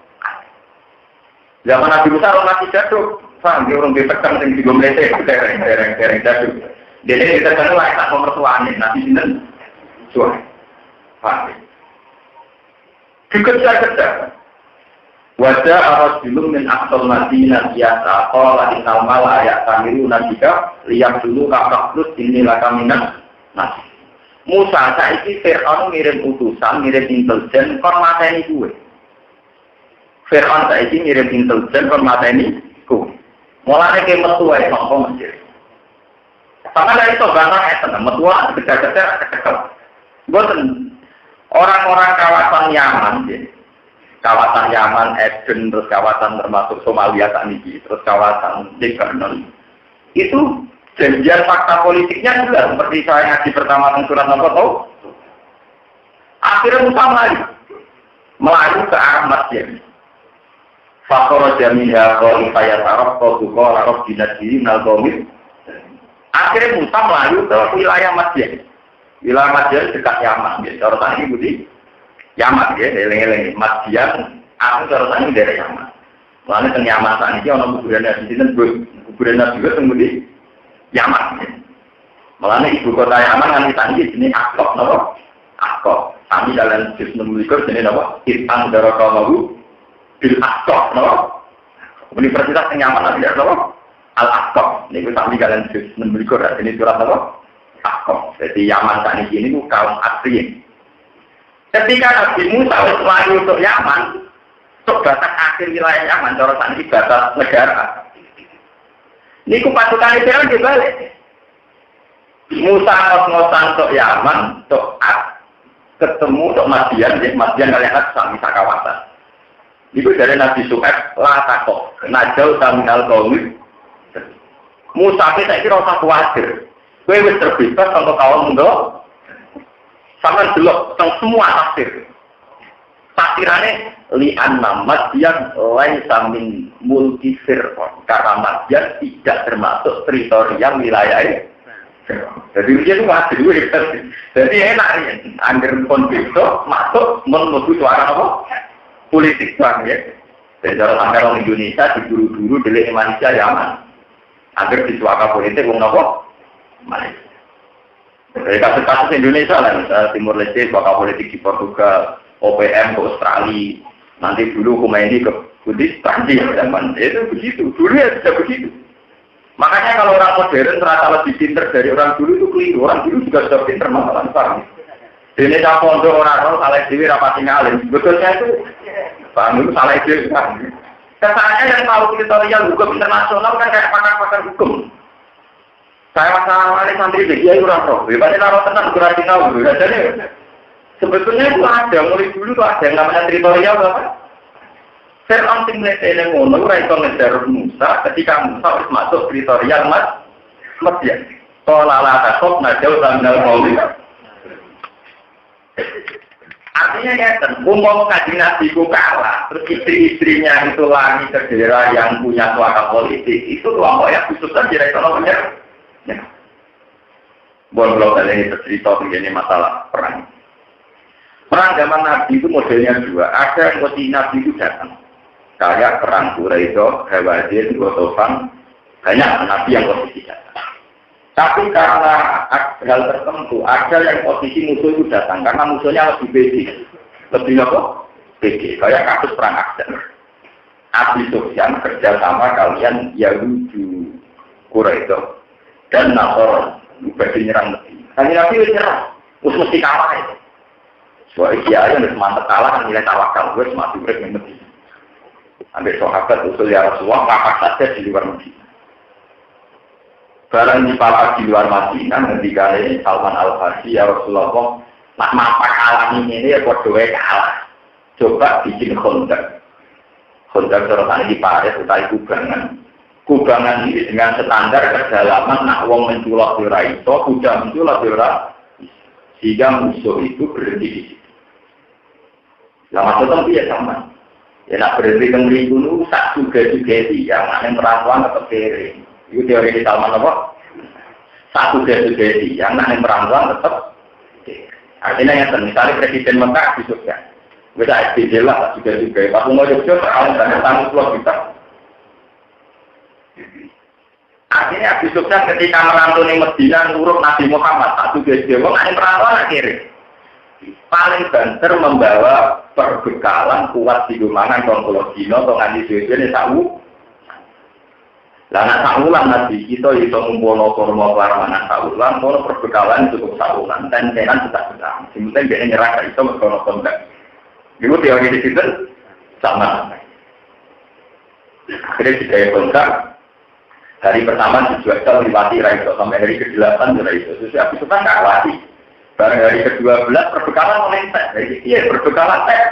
Zaman Nabi Musa orang mati jatuh, paham dia orang ditekan yang digomlete, dereng jatuh. Jadi kita kan lah tak pemertuaan Nabi Sinten, suah, paham. Dikejar-kejar. Wajah arus dulu min aksal Madinah biasa. Kalau inal mala ayat kamiru nabika lihat dulu kakak plus inilah kaminan. Nah, Musa saiki Fir'aun ngirim utusan, ngirim intelijen, kon mateni gue. Fir'aun saiki ngirim intelijen, kon mateni gue. Mulane ke metu wae sangka Mesir. Sama dari itu bantah eten, metua dekat-dekat. Boten orang-orang kawasan Yaman, ya. Kawasan Yaman, Eden, terus kawasan termasuk Somalia saat ini, terus kawasan Lebanon. Itu janjian fakta politiknya juga seperti saya ngaji pertama tentang surat nomor tahu. Akhirnya Musa melayu ke arah masjid. Fakor jamiha kau ifayat Arab kau tukar Arab dinasti nalgomit. Akhirnya Musa melayu ke wilayah masjid. Wilayah masjid dekat Yaman. Cara tadi budi Yaman ya, eleng-eleng masjid. Aku cara tadi dari Yaman. Lalu teng Yaman saat ini orang kuburan Nabi itu kuburan Nabi juga tunggu di Yaman. Malah ibu kota Yaman kan tadi ini Akkor, napa? Akkor. Kami dalam juz 16 ini napa? Itang daraka mahu bil Akkor, napa? Universitas yang Yaman ada napa? Al-Akkor. Niku kami dalam juz 16 ini surat napa? Akkor. Jadi Yaman saat ini itu kaum asli. Ketika Nabi Musa melayu untuk Yaman, untuk batas akhir wilayah Yaman, cara saat ini batas negara. Niku pasukan Israel dibalik. Musa ngos-ngosan untuk Yaman, untuk ketemu untuk Madian kalian sami kawasan. Niku dari Nabi Suhaib latakok, najau saminal kaum. Musa kita kira usah khawatir. Kowe wis terbebas untuk kaum ndo. Sampeyan delok teng semua tafsir. Tafsirane li anna Madian laisa min mulki Fir'aun. Karena Madian tidak termasuk teritorial wilayah. Jadi dia itu masih dulu. Jadi enak ya. Angger konflik masuk menuju suara apa? Politik bang ya. Jadi cara sampai orang Indonesia diburu-buru delik Malaysia Yaman. Angger di suaka politik wong apa? Malaysia. Dari kasus-kasus Indonesia lah, misalnya Timur Leste, suaka politik di Portugal, OPM ke Australia, nanti dulu Khomeini ke Putih, Prancis, zaman itu begitu. Dulu ya sudah begitu. Makanya kalau orang modern ternyata lebih pinter dari orang dulu itu keliru. Orang dulu juga sudah pinter masalah paham. Ini capon untuk orang salah dewi rapati ngalim. Betulnya itu paham itu salah dewi kan. Kesannya yang tahu teritorial hukum internasional kan kayak pakar-pakar hukum. Saya masalah wali santri dia itu orang roh. Bebasnya naruh tenang berarti tahu. Jadi sebetulnya itu ada mulai dulu tuh ada yang namanya teritorial apa? Fir'aun sing mletene ngono ora iso ngejar Musa ketika Musa wis masuk teritorial Madian. Qala la tasab najau sambil qauli. Artinya ya, umum kaji Nabi ku kalah, terus istri-istrinya itu lagi terjera yang punya suaka politik, itu kelompok yang khususnya direktur nomornya. Ya. Buat kali ini cerita begini masalah perang. Perang zaman Nabi itu modelnya dua. Ada yang posisi Nabi itu datang. Kayak perang Quraisy, Hawazin, Ghatafan, banyak Nabi yang posisi datang. Tapi karena hal tertentu, ada yang posisi musuh itu datang. Karena musuhnya lebih basic. Lebih apa? Basic. Kayak kasus perang Ahzab. Abi Sufyan kerja sama kalian Yahudi Quraisy dan Nasr bagi nyerang Medina. Kali Nabi nyerang, mesti kalah itu. Soalnya kiai yang mantap kalah kan nilai tawakal, gue mati urip ning Medina. Ambil sahabat usul ya Rasulullah papak saja di luar Medina. Barang dipapak di luar Medina, ketika ini Salman Al-Farsi ya Rasulullah, nak mapak kalah ini ya berdoa kalah. Coba bikin kontak. Kontak serotan di Paris, utai kubangan. Kubangan ini dengan standar kedalaman nak wong menculok di raito, kuda menculok di raito, sehingga musuh itu berhenti di situ. Lama tetap dia sama. Ya nak berhenti kembali dulu, tak juga yang nak merawan atau kiri. Itu teori di Salman apa? Tak juga yang nak merawan tetap. Artinya yang misalnya Presiden Mekah besoknya, bisa SPJ lah juga. Pas mau jujur, kalau misalnya tanggung jawab kita. Akhirnya Abi Sufyan ketika merantau di Medina ngurut Nabi Muhammad satu dia wong ane perantauan akhirnya paling banter membawa perbekalan kuat di gumangan kongkolo dino atau nganti suwe-suwe tahu. Lah nek saulan Nabi kita iso ngumpulno kurma warmanan saulan, ono perbekalan cukup saulan dan tenan kita. Sing penting dia nyerah iso mergo kontak. Iku teori di situ sama. Akhirnya kita kontak. Hari pertama dijual melewati Raiso sampai hari ke-8 Raiso. Terus habis itu kan nggak lewati. Barang hari ke-12 perbekalan menentek. Jadi iya perbekalan teh.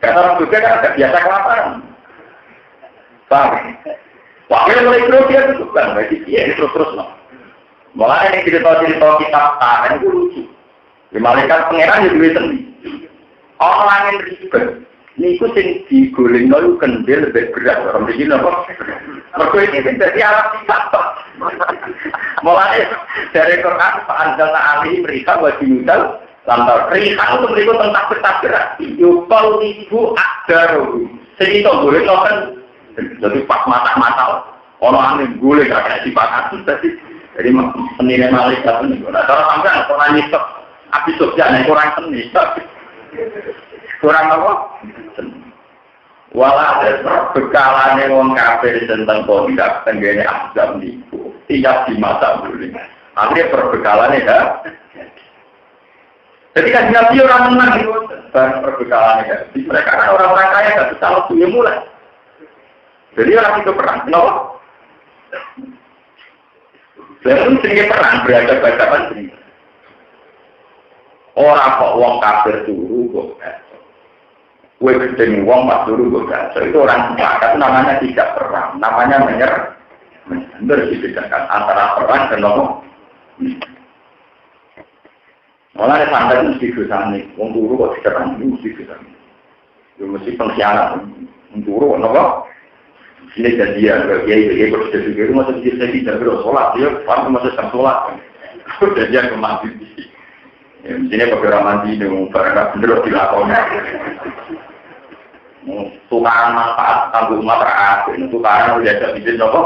Karena orang juga kan agak biasa kelaparan. Paham? Wakil mulai grogi itu bukan. Jadi iya terus loh. Malah ini cerita-cerita kitab tahan itu lucu. Di malaikat pangeran ya duit sendiri. Orang yang ribet. Ini itu yang digulung lalu kendil lebih berat. Orang begini apa? Mereka ini dari alat kitab. Mulai dari Quran Pak Anjana Ali mereka wajib yudal lantar mereka untuk mereka tentang takbir-takbiran yukol ibu akdaru segitu boleh kan jadi pas mata-mata orang yang boleh gak kayak dipakai jadi penilai malaikat ini nah kalau sampai orang nyisep habis sosialnya kurang seni kurang apa? Walau ada perbekalannya orang kafir tentang kondak tengganya azam niku tidak dimasak boleh. Akhirnya perbekalannya dah. Jadi kan Nabi orang menang itu perbekalannya dah. Mereka kan orang-orang kaya nggak bisa waktunya mulai. Jadi orang itu perang, kenapa? Lalu sering perang berhadapan sering. Orang kok uang kafir turu kok. Kue ketemu uang mas dulu bukan, so itu orang sepakat namanya tidak perang, namanya menyerah. Benar dibedakan antara perang dan ngomong. Malah ada santai mesti dosa nih, uang dulu kok diserang ini mesti dosa nih. Itu mesti pengkhianat, uang dulu ngomong. Ini janjian, ya bersedia itu masuk di sini dan bersolat, dia pasti masuk jam solat. Janjian kemandi. Mestinya beberapa mandi dengan barang bener dilakukan. Tukaran manfaat tanggung masyarakat, tukaran udah ada bisnis apa?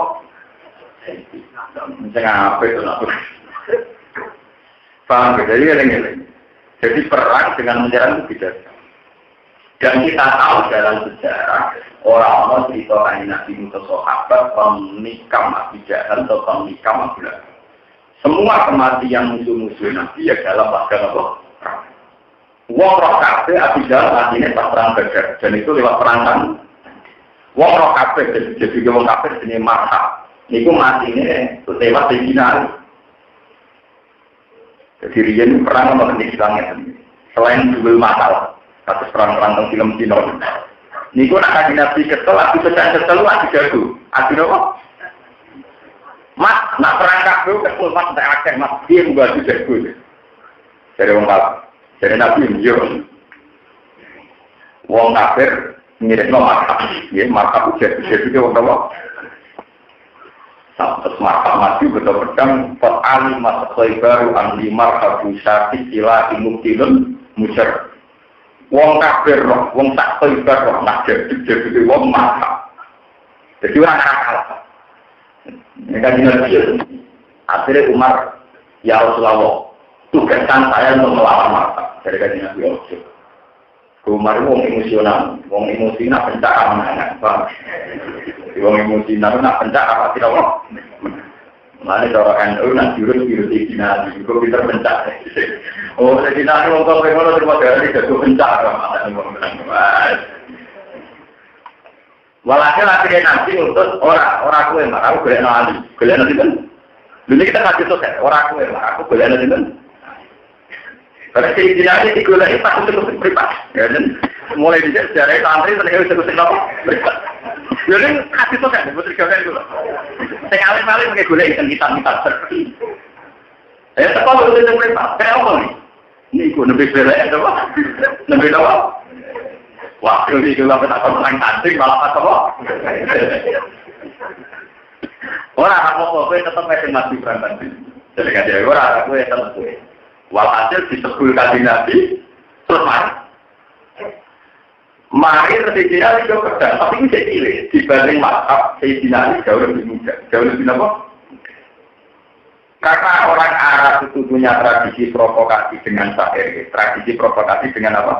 Misalnya apa itu nak? Paham jadi eleng-eleng. Jadi perang dengan menyerang itu tidak. Dan kita tahu dalam sejarah orang-orang cerita Nabi Musa sahabat menikam Abu Jahal atau menikam Abu Lahab. Semua kematian musuh-musuh Nabi ya dalam bagian apa? Wong roh kabeh Abu Jahal matinya pas perang Badar dan itu lewat perang kan. Wong roh kabeh jadi wong kabeh jenis Marhab. Niku matinya lewat Sayyidina. Jadi riyen perang sama jenis langit. Selain jubel matal, kasus perang-perang tentang film Cina. Niku nak kaji Nabi kesel, aku kesel lagi jago. Aku apa? Mas, nak perangkat dulu kesel mas tak akeh mas dia juga tidak good. Dari orang kafir, dari Nabi Muhammad. Wong kafir mirip no markab, ya markab jadi orang apa? Sampai markab mati betul pedang. Perali mas baru amli markab busati sila imuktilun mujar. Wong kafir roh, wong tak baru nak jadi wong markab. Jadi orang kalah. Mereka dinasti akhirnya Umar ya Rasulullah tugaskan saya untuk melawan Marta dari kajian Nabi Ojo. Umar itu orang emosional pencak aman-aman, orang emosional nak pencak apa tidak mau. Mana orang NU nak jurus ideal, juga kita pencak. Oh jadi nanti orang kalau terima dari jatuh pencak Walhasil akhirnya nanti untuk orang kue marah, aku boleh nanti, boleh nanti kan? Dulu kita kasih sosial, orang kue marah, aku boleh nanti kan? Karena tidak ada tiga lagi tak untuk privat, dan mulai dari sejarah santri sampai ke apa? Privat. Jadi kasih sosial, putri kalian dulu. Sekali paling gula ikan kita seperti. Sekolah untuk privat, kayak apa nih? Ini aku lebih bela ya, apa? Lebih apa? Waktu itu lah kita menang tanding malah apa? Orang aku tetap masih mati berangkat. Jadi kan dia orang aku tetap gue. Walhasil disebut kajian Nabi terus mari Sayyidina itu pedang, tapi ini cilik dibanding mazhab Sayyidina jauh lebih muda, jauh lebih apa? Karena orang Arab itu punya tradisi provokasi dengan syair, tradisi provokasi dengan apa?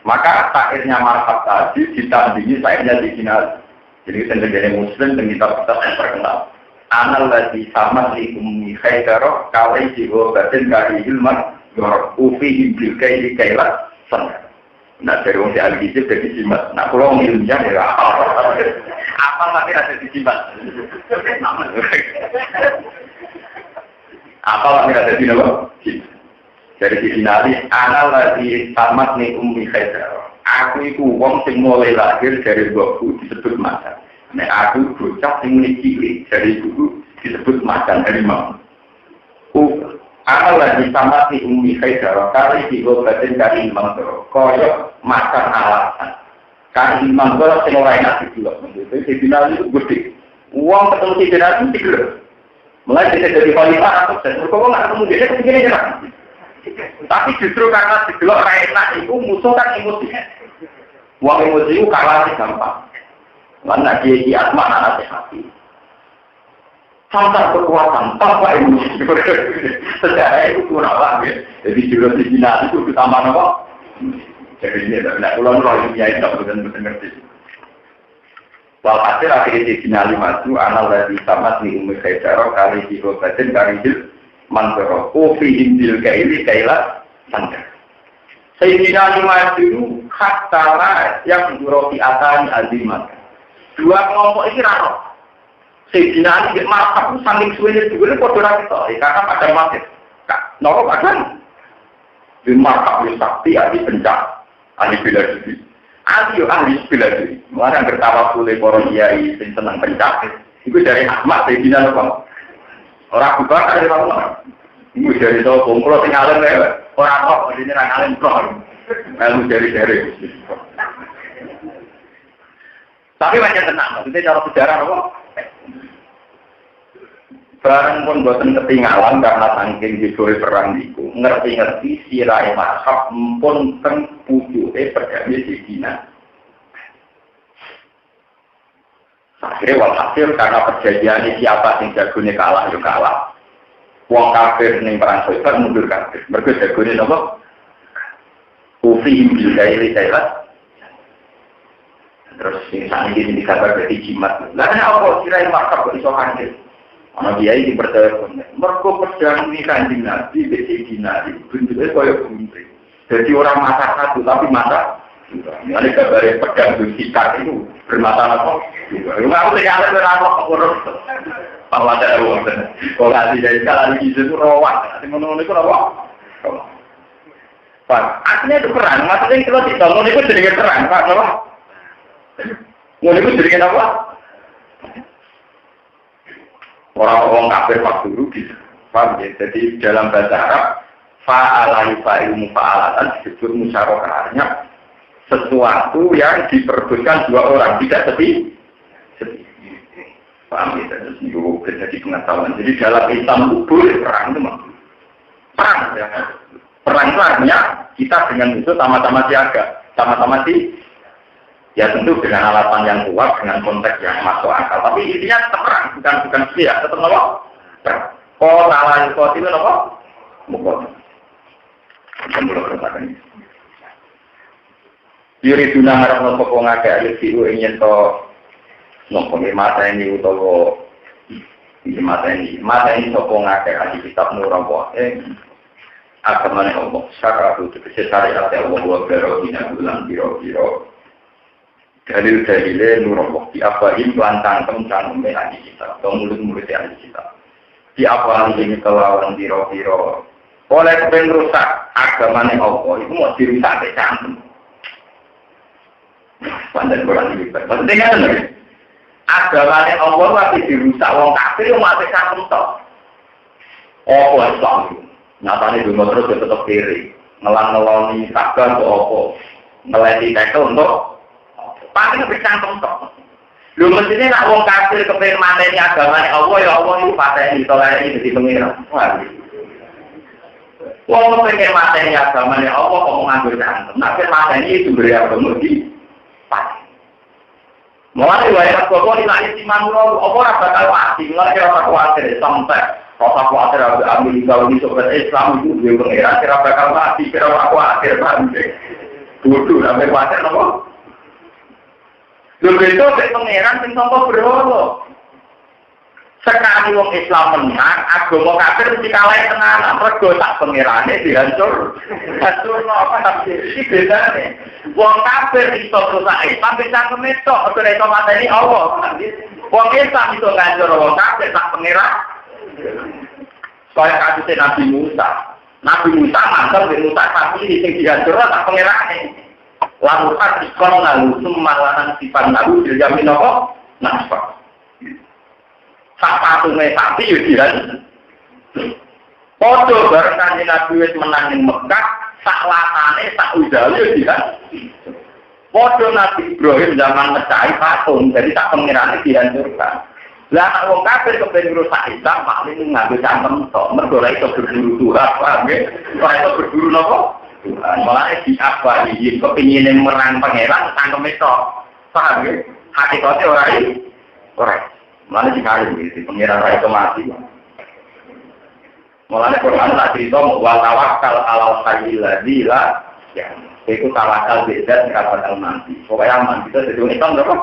Maka syairnya mazhab tadi ditandingi syairnya Sayyidina. Jadi sendiri Muslim dan kita yang terkenal. Anal lagi sama di umi khairah kali jiwa batin kari ilman ufi bil kaili kailat sana. Nah dari wong ahli hijab jadi jimat. Nah kalau wong ilmiah ya apa tapi ada di jimat. Apa tapi ada di apa? Dari sisi nari, anak lagi tamat nih umi Haidar. Aku itu wong sing mulai lahir dari bapakku disebut macan. Nah aku bocah sing cilik dari ibu disebut macan dari mama. Anak lagi tamat nih umi Haidar. Kali diobatin dari imam toro. Koyok macan alasan. Kan imam toro sing ora enak juga. Jadi sisi nari itu gede. Uang ketemu sisi nari itu gede. Mulai kita jadi khalifah atau dan berkongkong nggak ketemu dia begini aja. Tapi justru karena digelok enak itu musuh kan emosi. Uang emosi itu kalah sih gampang. Mana dia asma anak hati. Sampai kekuatan tanpa emosi. Sejarah itu kurang lah. Jadi jurus di Cina itu utama apa? Jadi ini tidak ulang ulang ini tidak betul-betul ngerti. Walhasil akhirnya di Cina 5 itu anak lagi tamat nih umur Haidar kali diobatin kali hil. Mantoro, ofihim bil kaili kaila sandar. Sayyidina lima itu khattara yang durofi atani azimat. Dua kelompok ini raro. Sayyidina ini marhab itu saling suwenya juga ini kodoran itu. Karena pada masjid. Noro badan. Di marhab itu sakti, ahli pencak. Ahli bela diri. Ahli bela diri. Mana yang bertawa oleh koron kiai yang senang pencak. Itu dari Ahmad, Sayyidina Noro. Orang bukan ada di rumah. Ibu dari tahu kumpul tinggalan lewat. Orang kok ini rangalan pro. Lalu dari. Tapi macam tenang. Maksudnya cara sejarah apa? Barang pun bosan ketinggalan karena saking disuruh perang itu. Ngerti-ngerti sirai mazhab pun pujuke perdamai di Cina. Akhirnya walhasil karena perjanjian siapa yang jagonya kalah, ya kalah. Wong kafir ning perang Khaibar mundur kafir. Mergo jagone napa? Ufihim bil kaili kailat. Terus sing sakniki sing dikabar dadi jimat. Lah nek apa kira markab kok iso hancur? Ana kiai sing percaya mergo pedang iki Kanjeng Nabi dadi dinari bentuke kaya gunting. Jadi orang masak satu tapi masak ini kabarnya pedang sikat itu bermasalah kok. Aku tidak ada berapa urus. Bahwa ada uang. Kalau ada dari sekali itu rawat. Nanti menurut itu rawat. Pak, artinya itu perang. Maksudnya kalau tidak menurut itu jadi perang, Pak. Apa? Menurut itu jadi apa? Orang-orang kafir waktu rugi. Paham ya? Jadi dalam bahasa Arab, fa'alai fa'ilu fa'alatan disebut musyarakahnya. Sesuatu yang diperbutkan dua orang tidak sepi. Paham ya? Terus itu jadi pengetahuan. Jadi dalam Islam itu boleh perang itu mah. Perang ya. Perang itu artinya kita dengan itu sama-sama siaga, sama-sama ya tentu dengan alasan yang kuat, dengan konteks yang masuk akal. Tapi intinya tetap perang, bukan siap, tetap apa? Perang. Oh, salah itu apa? Mukot. Sembuh kerusakan ini. Yuri duna harap nopo ngake alif siu ingin to nopo mata ini utawa mata ini nopo ngake alif kitab nurawa agamane Allah syaratu tegese syariat Allah wa barokina bulan biro dalil-dalile nurawa di abahin lantang tentang ahli kitab atau mulut-mulut ahli kitab di abahin ini kelawan biro oleh penrusak agamane Allah itu mau dirusak cantum. Pandai kurang libat. Maksudnya kan lagi. Agamanya Allah tapi dirusak wong kafir yang mati satu tok. Oh, Islam. Nyatanya dulu terus tetap kiri. Ngelang-ngeloni sakar untuk apa? Ngeleti tekel untuk paling bercantum tok. Lu mestinya nak wong kafir kepengen mateni agamanya Allah ya Allah itu pateni tolak ini di pengira. Wong pengen mateni agamanya Allah kok nganggur cantum. Nak mateni itu beri agama mulai wajah kau ni nak istimewa mula, orang bakal mati, mulai orang khawatir sampai orang khawatir Amerika ini sobat Islam itu dia mengira kira bakal mati, kira orang khawatir banget, bodoh sampai khawatir apa? Lebih itu pengiran sing sampai berholo, Sekali wong Islam menang, agama kafir mesti kalah tenan. Mergo tak pengerane dihancur. Hancur apa tapi iki bedane. Wong kafir iso rusak Islam bisa kemetok, ora iso mateni Allah. Wong Islam iso ngancur wong kafir tak pengeran. Kaya kasus Nabi Musa. Nabi Musa mantap di Musa tapi sing dihancur tak pengerane. Lalu ikon lalu semalanang sifat lalu dijamin apa? Nasfah. Sak patunge sapi yo dihan. Padha bareng Kanjeng Nabi wis menang ning Mekah, sak latane sak udale yo dihan. Padha Nabi Ibrahim zaman mecahi patung, jadi tak pengirane dihancurkan. Lah nek wong kafir kepen ngrusak Islam, paling nganggo cangkem tok, mergo ora iso berburu Tuhan, paham nggih? Ora iso berburu napa? Tuhan. Malah diabadi kepingin merang pangeran cangkeme tok. Paham nggih? Hakikate ora. Mulanya dikali begitu, pengiran itu mati. Mulanya Quran tak cerita, wa tawakkal alal hayyil ladzi la ya. Itu tawakal beda dengan mati. Pokoknya aman kita jadi Islam berapa?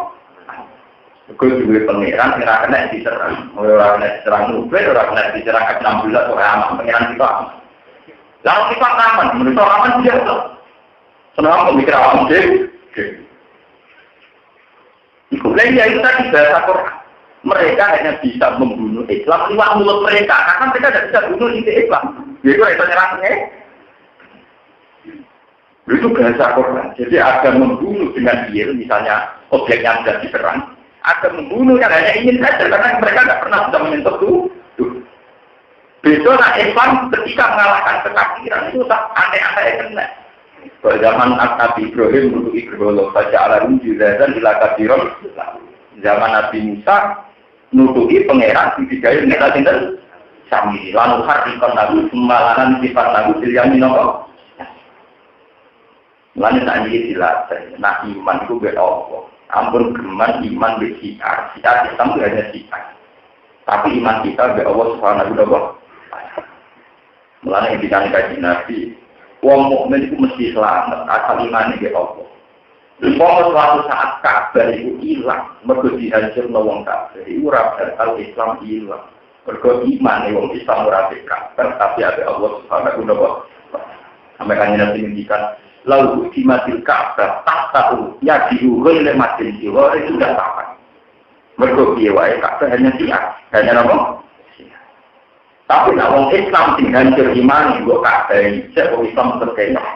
Gue juga pengiran, kena diserang. Orang kena diserang nubel, orang kena diserang ke 6 bulan, orang aman. Pengiran kita aman. Lalu kita aman, menurut orang aman biasa. Senang memikir aman deh. Itu tadi bahasa Quran. Mereka hanya bisa membunuh Islam lewat mulut mereka, karena mereka tidak bisa bunuh Islam. Jadi itu nyerangnya. Itu bahasa Quran. Jadi ada membunuh dengan real, misalnya objek yang sudah diserang. Ada membunuh yang hanya ingin saja, karena mereka tidak pernah sudah menyentuh itu. Besok Islam ketika mengalahkan kekafiran itu tak aneh-aneh kena. Pada zaman Nabi Ibrahim untuk Ibrahim saja alam juzatan ila kafiron. Zaman Nabi Musa nutupi pangeran digawe nek sinten sami lan harikon lagu semalanan sifat lagu dilyamin apa lan sak iki dilatih nah iman ku be apa ampun geman iman be siar Islam itu hanya siar tapi iman kita be Allah Subhanahu wa taala mulane ditanya kaji Nabi wong mukmin itu mesti selamat asal iman be Allah. Kalau suatu saat kabar itu hilang, mergo dihancurno wong kafir, itu ora bakal Islam hilang. Mergo iman wong Islam ora kabar, tapi ada Allah Subhanahu wa taala. Sampai kan Nabi ngendikan, lalu dimatil kabar, tak tahu ya diukur oleh matil jiwa itu sudah tahu. Mergo piye wae kabar hanya siar, hanya apa? Tapi nek wong Islam sing hancur iman kok kabar iki wong Islam terkena.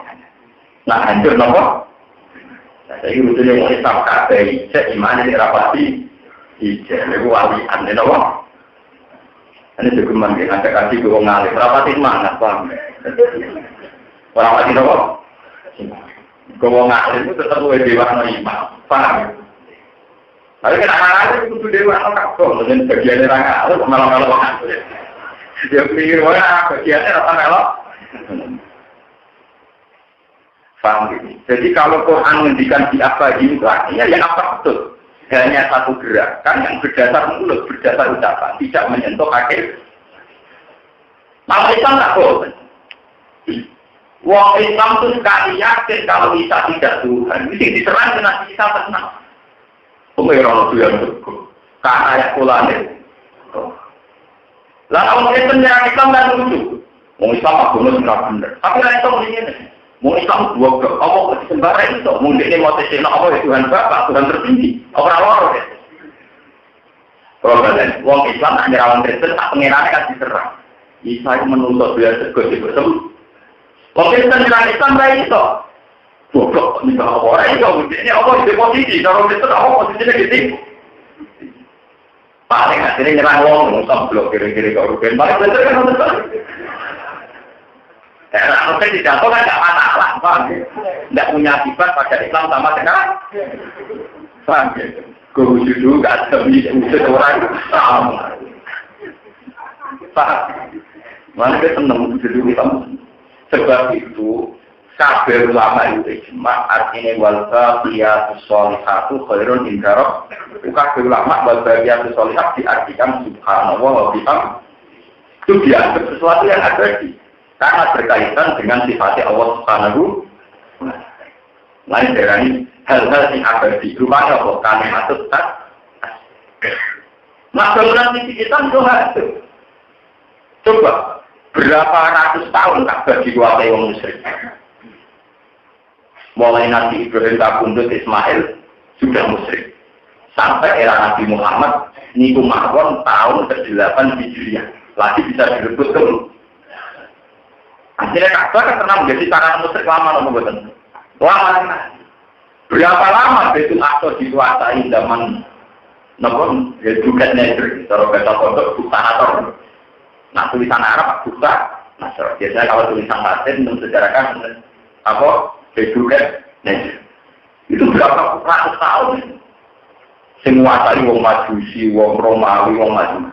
Nah hancur napa? Jadi rutenya Islam kabeh cek iman ini rapati ijek lego wali ane nopo. Ane dokumen iki ada kasih ke wong alim rapati mangat paham. Ora wali nopo? Ke wong alim itu tetep luwih dewasa iman. Paham? Tapi kenapa itu kudu dewasa kabeh dengan bagian orang alim malah-malah wong alim. Dia pikir wae bagiannya rata melok. Paham gitu. Jadi kalau Quran menghentikan di apa itu artinya yang apa betul? Hanya satu gerakan yang berdasar mulut, berdasar ucapan, tidak menyentuh kaki. Malah Islam tak boleh. Wong Islam itu sekali yakin kalau Isa tidak Tuhan, itu diserang dengan Isa tenang. Pengeran itu yang berikut. Karena ayat kulane. Lalu orang Kristen yang Islam dan lucu. Wong Islam tak boleh benar-benar. Tapi orang Islam begini. Mau Islam dua ke, apa sembara itu? Mau dia mau tesina apa Tuhan Bapa, Tuhan tertinggi, orang-orang ya. Kalau kalian, wong Islam tak nyerawan Kristen, tak pengirannya kan diserang. Isa itu menuntut biar segera bersemu. Wong Kristen nyerang Islam baik itu. Bodoh, minta orang itu, ini apa di posisi, kalau Kristen apa posisinya gitu. Paling akhirnya nyerang wong, Islam blok kiri-kiri kau rugen, paling bener kan betul. Kalau saya tidak tahu kan tidak masalah, paham? Tidak punya akibat pada Islam sama sekarang. Paham? Guru judu nggak ada wujud orang sama. Paham? Mana kita senang judu Islam. Sebab itu, kabel ulama itu ijma artinya walba qiyatu sholihatu khairun indarab. Kabel ulama walba qiyatu sholihat diartikan subhanallah wa bihamdihi. Itu dianggap sesuatu yang abadi. Karena berkaitan dengan sifat Allah Subhanahu wa taala. Lain dari hal-hal yang abadi. Rumahnya kok kami masuk tak. Nah, bangunan di kita itu hancur. Coba, berapa ratus tahun Ka'bah dikuasai orang musyrik. Mulai Nabi Ibrahim kabundut Ismail sudah musyrik. Sampai era Nabi Muhammad, niku mawon tahun ke-8 Hijriah. Lagi bisa direbut dulu. Akhirnya Ka'bah kan pernah menjadi sarana musyrik lama betul. Lama. Berapa lama Baitul Aqsa dikuasai zaman Namun, ya juga negeri, kalau baca pondok bukan atau nah tulisan Arab buka, nah biasanya kalau tulisan Latin mensejarahkan apa juga negeri. Itu berapa ratus tahun? Semua tadi wong Majusi, wong Romawi, wong Maju.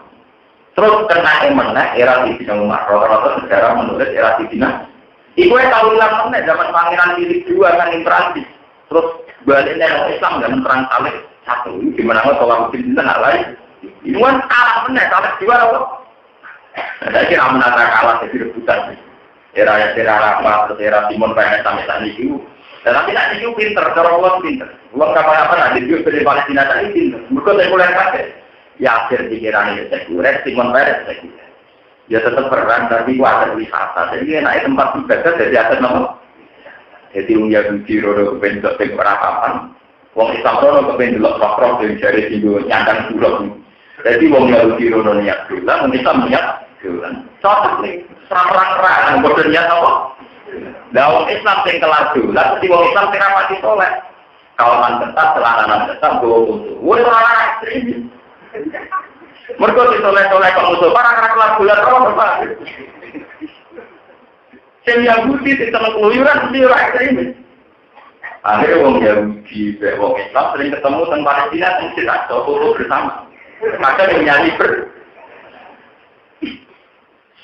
Terus kena emana era Sidina Umar, rata-rata sejarah menulis era Sidina. Iku tahun lama zaman Pangeran Philip II kan interaksi. Terus baliknya Islam dan perang Salib. Satu, gimana nggak tolong mungkin kita nggak lain. Ini kan kalah benar, kalah juga apa? Saya kira menara kalah jadi rebutan. Era apa, era Timon Peres sampai saat itu. Tapi nanti itu pinter, cara uang pinter. Uang apa nanti juga dari Palestina tadi pinter. Bukan sekuler kafe. Ya akhir pikiran itu sekuler, Timon Peres sekuler. Ya tetap perang, tapi ada wisata. Jadi enak tempat ibadah dari atas nama. Jadi Yahudi rodo bentuk perakapan. Wong Islam rono kepen delok roh-roh dari jari singgo nyandang bulog. Jadi wong Yahudi rono niat dolan, wong Islam niat dolan. Cocok nih, serang-serang padha niat apa? Lah wong Islam sing kelar dolan, mesti wong Islam sing rapati saleh. Kawanan tetap, celananan tetap gowo foto. Wis ora ekstrim. Mergo disoleh-soleh kok musuh para kelar dolan ora Pak. Sing Yahudi sing temen keluyuran mesti ora ekstrim. Akhirnya orang Yahudi, orang Islam sering ketemu dengan Palestina dan tidak foto bersama. Maka yang nyanyi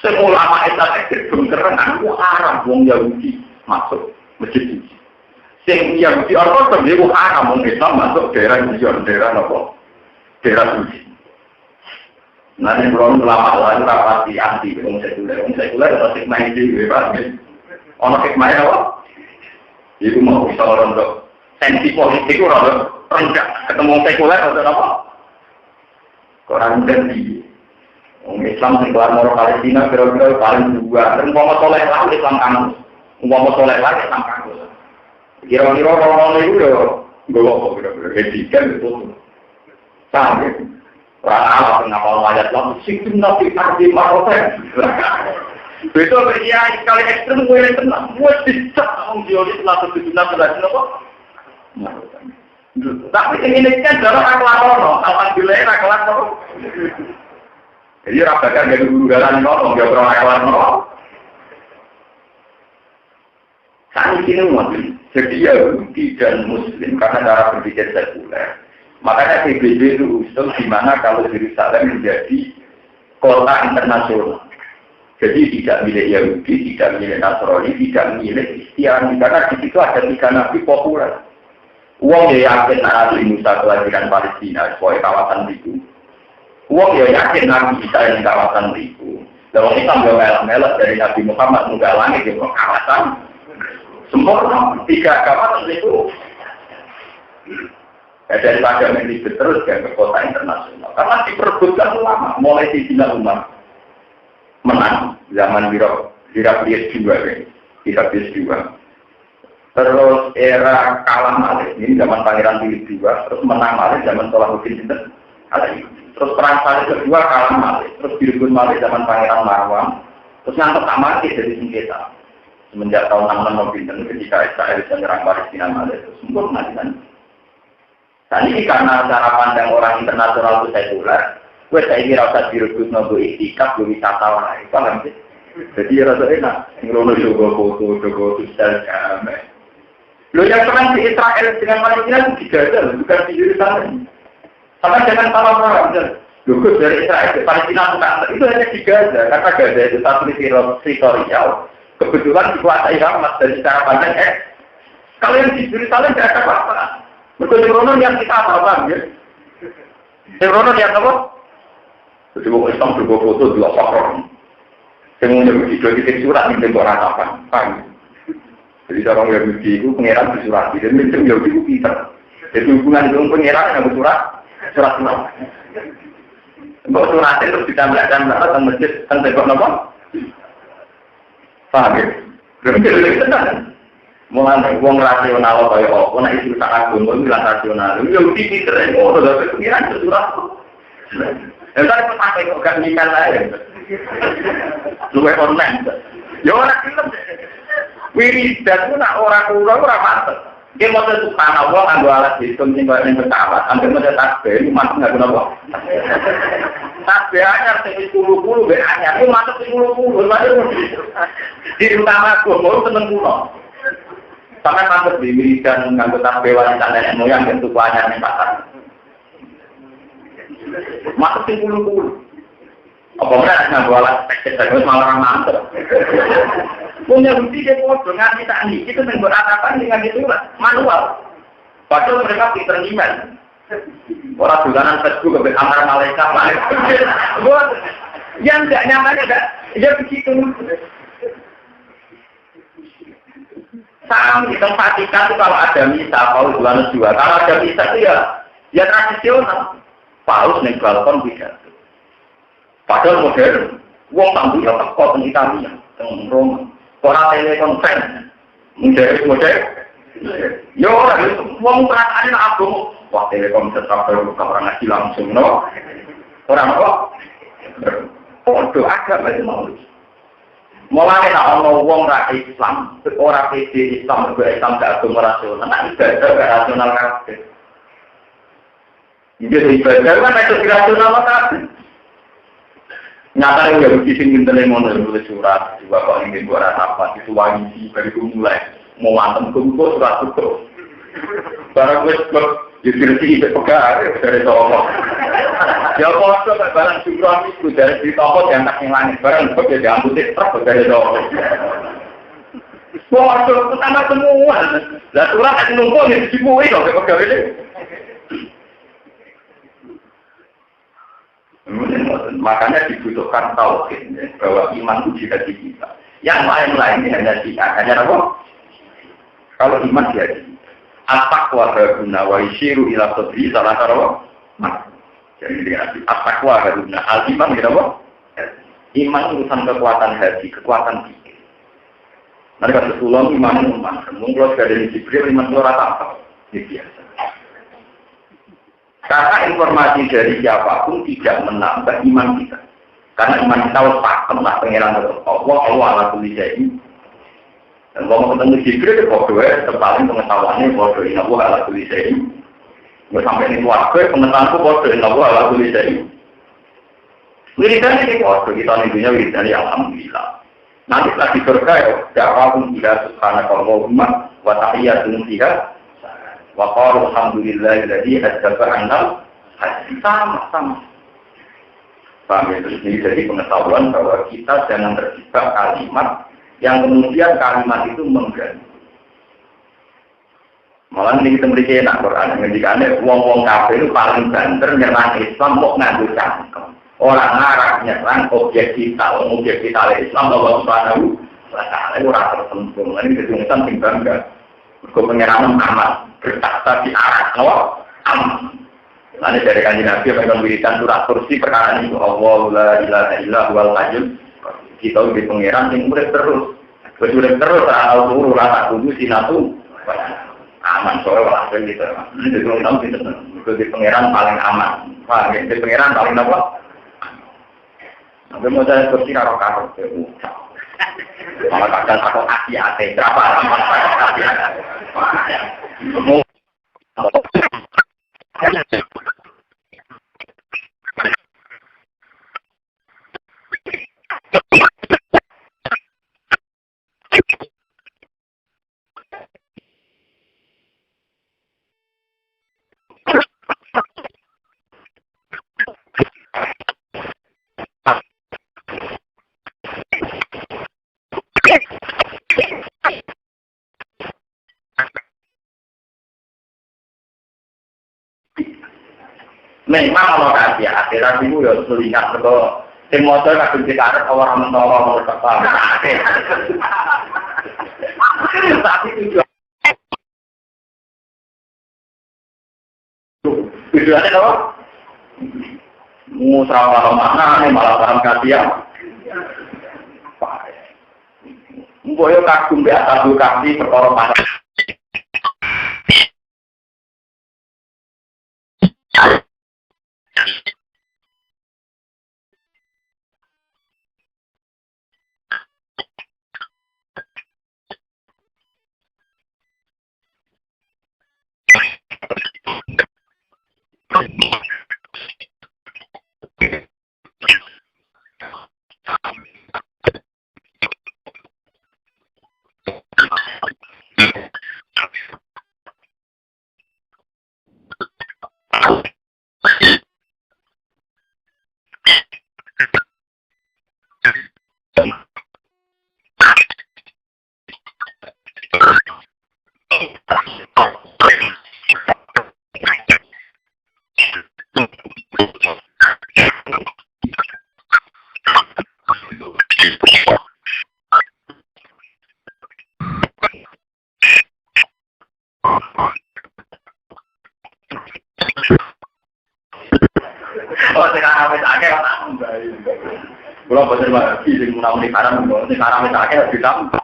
semua ulama Islam ekstrim keren, aku haram orang Yahudi masuk masjid suci. Sing Yahudi Orthodoks dia haram orang Islam masuk daerah suci. Nanti belum ulama lain rapati anti orang sekuler atau hikmah ini, orang hikmah apa? Itu mau bisa orang untuk sensi politik orang rendah ketemu sekuler atau apa? Orang ganti, orang Islam sekelar moral Palestina kira-kira paling dua. Dan umpama soleh lah Islam kamu, umpama soleh lah Islam kamu. Kira-kira orang itu udah apa kira-kira hedikan itu, sama. Orang Arab ngapal wajah Islam, sikit nabi arti marofen. Betul, ya sekali ekstrem gue yang tenang, gue tidak mau diolis lalu tujuan berarti apa? Tapi ini kan dalam akhlak alhamdulillah akhlak jadi rasakan dari guru jalan nolong, dia orang akhlak Saat ini mungkin jadi Yahudi dan Muslim karena cara berpikir sekuler. Makanya PBB itu usul di mana kalau Yerusalem menjadi kota internasional. Jadi tidak milik Yahudi, tidak milik Nasrani, tidak milik Kristiani. Karena di situ ada 3 nabi populer. Uang ya yakin Nabi Musa kelahiran Palestina, sebagai kawasan itu. Uang ya yakin Nabi Isa yang kawasan itu. Dalam Islam juga melek dari Nabi Muhammad muka langit di kawasan. Sempurna 3 kawasan itu. Daripada milih terus ke kota internasional. Karena diperebutkan ulama, mulai di Sidina Umar. Menang zaman Heraklius juga, Heraklius juga. Terus era kalah Malik, ini zaman Pangeran Philip II, terus menang Malik zaman Salahuddin Sinten. Terus perang Salib kedua kalah Malik, terus direbut Malik zaman Pangeran Marwan, terus yang pertama mati dari sengketa. Semenjak tahun 66 Pinten ketika Israel menyerang Palestina Malik, terus sempurna kan. Dan ini karena cara pandang orang internasional itu sekuler. Gue saya kira rasa direbut nopo itikaf, gue wisata lah, paham sih? Jadi rasa enak, ngelono jogo foto, jogo sosial jame. Lo yang perang di Israel dengan Palestina itu di Gaza, bukan di Yerusalem. Sama jangan salah orang, logo dari Israel ke Palestina bukan, itu hanya di Gaza, karena Gaza itu satu teritorial. Kebetulan dikuasai Hamas dari secara panjang Kalau yang di Yerusalem tidak ada apa-apa. Betul Rono yang kita apa ya? Rono yang apa? Jadi orang Islam juga foto dua pakar. Semua Yahudi juga di surat ini bentuk ratapan. Jadi orang Yahudi itu pengeran di surat. Dan macam Yahudi itu pintar. Jadi hubungan dengan pengeran yang surat. Mbok suratnya terus ditambahkan teng masjid teng tembok napa? Paham ya? Mulai wong rasional kaya apa nek iku tak agung kok bilang rasional. Yo pikir ngono lho pikiran surat. Entar kok sampe kok gak nyimpen ae. Luwe online. Yo ora film. Wiridan ku nak ora kula ora pantes. Ki moto subhanallah nganggo alat hitung sing koyo ning pesawat, ambil moto tasbih mantep nganggo napa? Tasbih anyar sing 10 ben anyar, ku mantep 10. Di utama ku mau seneng kula. Sampai mantep di wiridan nganggo tasbih wanita nenek moyang ben tuku anyar ning pasar. Mantep 10. Apa mereka nganggo alat teknik malah mantep. Punya bukti dia foto nganti tak nih, itu membuat apa dengan itu manual. Padahal mereka pinter email. Orang bulanan Facebook ke antara malaikat. Yang tidak nyaman ya begitu. Sama di tempat ikan itu kalau ada misa, Paus bulan juga. Kalau ada misa itu ya tradisional. Paus nih balkon tidak. Padahal modern. Wong tamu yang tekor di Italia, teng Roma. Orang telekonferensi, model, yo orang uang perasaan nak aku, wah telekonferensi apa orang ngaji langsung no, orang apa? Agak macam mau. Mulai nak uang rakyat Islam, orang PD Islam berislam tak agama rasional, nak ibadah rasional kabeh. Jadi ibadah kan itu rasional kabeh. Nyata yang gak begitu ngintele ngono nulis surat juga kok ingin buat apa itu wangi dari mulai mau antem kumpul surat itu barang gue dikrisi pegang dari toko ya kok barang surat itu dari toko yang tak langit barang gue jadi ambutin truk dari toko waktu pertama semua lah surat itu numpuk yang dicipui kok pegang ini. Makanya dibutuhkan tauhid bahwa iman itu jika di kita. Yang lain-lain hanya hanya apa? Kalau iman dia di at-taqwa guna wa yushiru ila sadri salah apa? Jadi dia at-taqwa guna al-iman gitu apa? Iman urusan kekuatan hati, kekuatan pikir. Mereka sesulang iman mungkin sudah dari Jibril iman itu rata ini biasa. Karena informasi dari siapapun tidak menambah iman kita. Karena iman kita harus pakem lah pengiran Allah ala kulli syai'in. Dan kalau ketemu Jibril bodoh terpaling pengetahuannya bodoh inna Allah ala kulli syai'in. Sampai ini keluarga pengetahuanku bodoh inna Allah ala kulli syai'in. Wiridan ini bodoh kita hidunya wiridan alhamdulillah. Nanti setelah di surga ya da'wahum ila subhanakallahumma wa tahiyyatun fiha wa qalu alhamdulillahilladzi hadzaba 'anna sama-sama. Paham ya? Ini jadi pengetahuan bahwa kita jangan terjebak kalimat yang kemudian kalimat itu mengganggu. Malah ini kita memiliki enak Quran ngendikane wong-wong kafir itu paling banter nyerang Islam kok nganggo cangkem. Orang ngarang nyerang objek vital Islam Allah Subhanahu wa taala ora tertentu. Ini kejutan sing bangga. Pengerangan amat bertakta di arah no amat. Lalu dari kanjeng Nabi yang wiridan surat kursi perkara ini Allah la ilaha illa huwal hayyul kita di pengeran yang urip terus. Urip terus ana turu rasa kudu sinatu aman sore walaupun gitu. Ini dulu tahu gitu. Di pengeran paling aman. Wah, di pengeran paling apa? Sampai mau saya kursi karo-karo malah kadang aku hati-hati berapa lama memang kalau kasih akhirat itu ya melihat bahwa si motor kadang kita ada orang menolong berkata tapi tujuannya apa? Musra paham mana malah paham kasihan. Mboyo kagum be atas kasih perkara panas. Oh, sekarang wis akeh kok tak mbayi. Kula boten lagi sing menawi haram, sing haram wis akeh ditambah.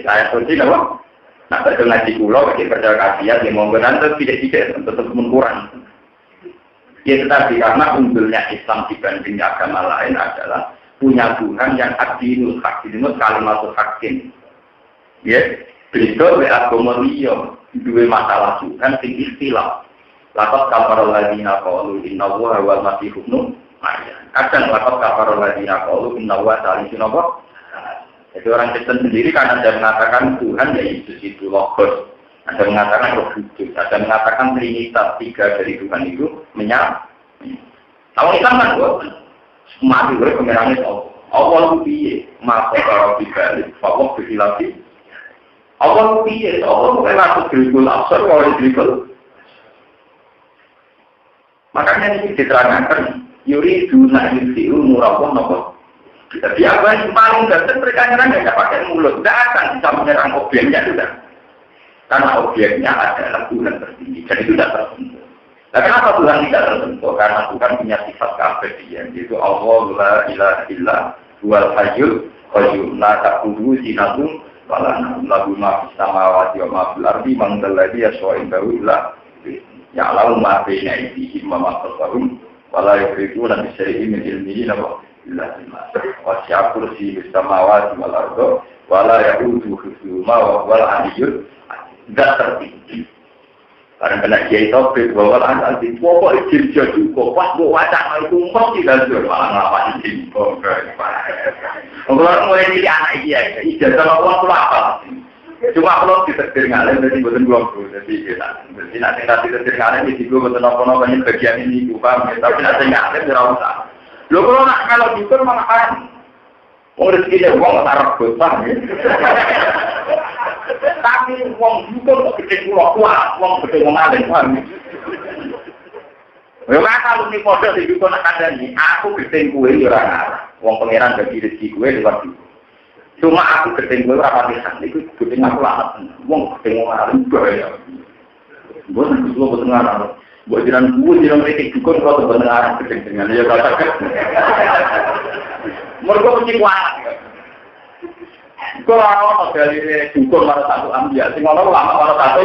Saya kunci apa? Nah, berkenaan di pulau, kita percaya kasihan, yang mau berantau tidak tetap mengurang. Ya tetapi karena unggulnya Islam dibanding agama lain adalah punya Tuhan yang adilul hakim, kalimatul hakim. Ya, beliau agama liya dua masalah Tuhan sing istilah. Laqad kafara alladziina qalu inna Allaha wal masih ibnu Maryam. Kadang laqad kafara alladziina qalu inna Allaha salisun apa? Jadi orang Kristen sendiri kan ada mengatakan Tuhan ya Yesus itu logos, ada mengatakan roh kudus, ada mengatakan trinitas tiga dari Tuhan itu menyatu. Kalau Islam kan mati oleh pengerangnya Allah piye masa kalau dibalik, Allah bersilafi. Allah piye, Allah bukan masuk dirikul absar kalau dirikul. Makanya ini diterangkan yuri duna yuri murabah nopo. Jadi apa yang paling dasar mereka nyerang tidak pakai mulut, tidak akan bisa menyerang objeknya sudah. Karena objeknya adalah Tuhan tertinggi, jadi tidak tersentuh. Nah, kenapa Tuhan tidak tersentuh? Karena Tuhan punya sifat keabadian, yaitu Allah la ilaha illa huwal hayyul qayyum la ta'khudhuhu sinatun wa la nawm lahu ma fis samawati wa ma fil ardi man dzal ladzi yashfa'u indahu illa ya'lamu ma baina aydihim wa ma khalfahum wa la yuhituna bi shay'in min ilmihi wasi'a kursiyyu samawati wal ardi wa la ya'uduhu hifdhuhuma wa huwal aliyyul tertinggi. Karena kena kiai topik bahwa anak di pokok izin jadi pas buat wacana itu mesti tidak malah ngapa izin pokok. Kalau mulai jadi anak iya, ijazah orang tua apa? Cuma kalau ditetir ngalir jadi bukan dua puluh, jadi nanti ditetir ngalir jadi gue betul apa banyak bagian ini bukan, tapi nanti ngalir tidak usah. Lo kalau gitu malah kan, rezeki dia uang taruh besar. Tapi wong juga kok gede pulau tua, wong gede mengalir paham. Memang kalau ni model di juga nak ada ni, aku gede kue di orang arah, wong pangeran bagi rezeki kue lewat itu. Cuma aku gede kue berapa lisan, itu gede aku lamat, wong gede mengalir bahaya. Bukan itu betul ngarang, buat jalan kue jalan rezeki juga kalau betul ngarang gede dengan dia katakan. Mereka mesti kuat. Kalau orang dari syukur pada satu ambil, sing orang lama pada satu.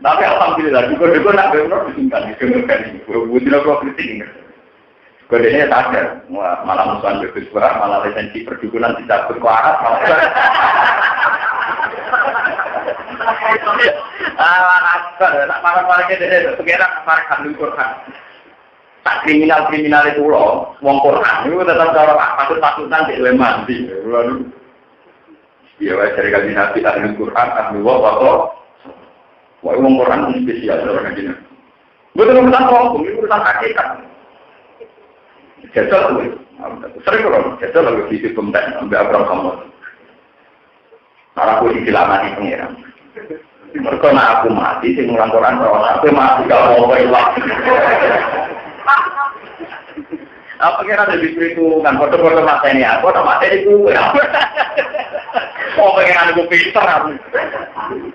Tapi alhamdulillah, syukur nak benar disingkat, disingkat ini. Bukan aku kritik. Kodenya sadar, malah musuhan berkesuara, malah lisensi perdukunan tidak berkuarat, malah. Nak marah-marahnya dia, sekarang marah Quran. Tak kriminal itu loh, wong Quran itu tetap cara takut-takutan di mati. Ya, dari kali nabi ahli Quran, ahli wabah, wong Quran itu spesial orang ini. Betul urusan hukum, ini urusan hakikat. Jajal, sering kalau jajal lalu di pemben, ambil abram kamu. Karena aku diselamati pengiran. Mereka nak aku mati, sing ngulang Quran, aku mati kalau mau hilang. Apa kira lebih perhitungan, foto-foto mata ini aku, atau mata ini gue. Oh, pengiran gue pintar aku.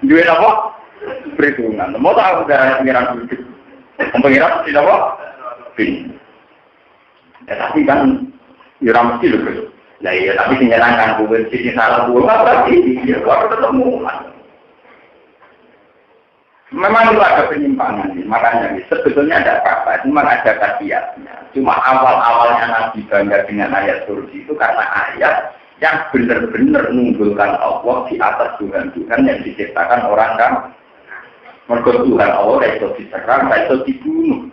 Duit apa? Perhitungan. Mau tahu darah pengiran gue? Pengiran tidak apa? Pintar. Ya tapi kan, ya mesti loh. Nah iya, tapi menyenangkan gue, sini salah gue, nggak berarti, ya baru ketemu. Memang itu ada penyimpangan, makanya sebetulnya ada apa-apa, cuma ada khasiatnya. Cuma awal-awalnya Nabi bangga dengan ayat kursi itu karena ayat yang benar-benar menunggulkan Allah di atas Tuhan-Tuhan yang diciptakan orang kan. Mergo Tuhan Allah itu diserang, itu dibunuh.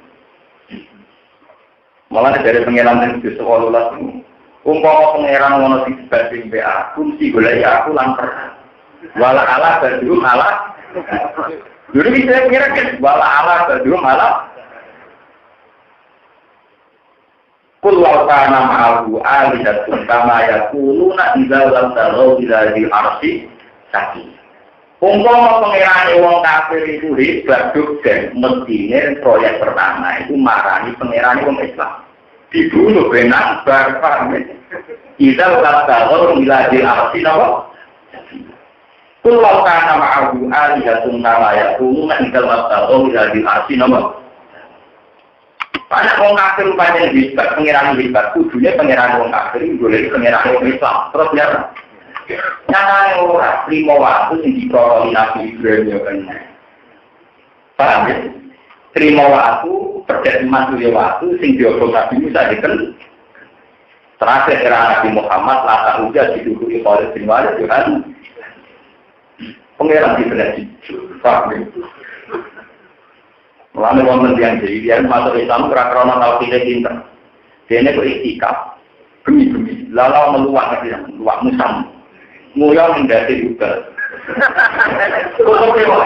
Malah dari pengiran yang sekolah itu, umpama pengiran mau di sebanding BA, kunci boleh aku lantar. Wala ala berdua malah. Dulu bisa kira kan, wala ala berdua malah. Kulwal kana ma'ahu alihatun kama yakuluna idza lam tarau ila di arsi sakit. Umpama pengerane wong kafir itu hebat dan mestine proyek pertama itu marani pengerane wong Islam. Dibunuh benang barbar. Idza lam tarau ila di arsi napa? Kulwal kana ma'ahu alihatun kama yakuluna idza lam tarau ila di arsi napa? Banyak orang kafir rupanya hebat, pengiran hebat, kudunya pengiran orang kafir, boleh pengiran orang Islam. Terus ya, nyatanya orang lima waktu yang diperoleh Nabi Ibrahim ya kan. Paham ya? Terima waktu, perjalanan sudah waktu, sing diobong Nabi Musa diken. Terakhir era Nabi Muhammad, lata hujan didukui oleh bin Walid ya kan. Pengiran hebat jujur, paham ya? Lalu wonten yang jadi dia masuk Islam kerana tauhid pinter. Dene kok itikaf. Bumi-bumi lalau meluak dia, luak musam. Nguyang ndase juga. Kok dewa.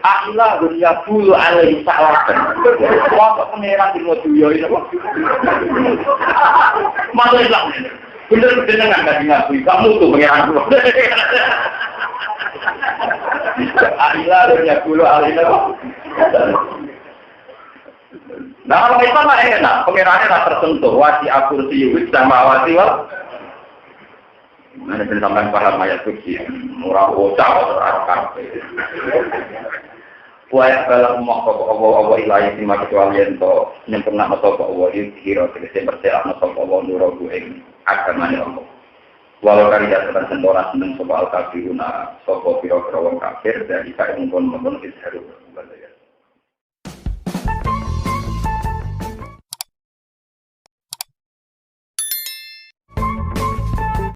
Allah dunia bulu alai salatan. Wong pengeran di moduyo itu. Masuk Islam. Bener-bener enggak ngakui kamu tuh pengeran dulu. Allah dunia bulu alai salatan. Nah kalau Islam lah enak, pengirannya tak tersentuh, wasi akur siwis sama wasi wal. Mana bisa sampai paham ayat kursi, murah bocah atau rakan. Puaya kalau mau Allah ilahi lima kecuali ento nyempurna atau Allah itu kira tegese percaya atau Allah nurabu ing agamane Allah. Walau karya tekan sentoran seneng soal kafiruna sopo piro-piro wong kafir dari kain pun itu harus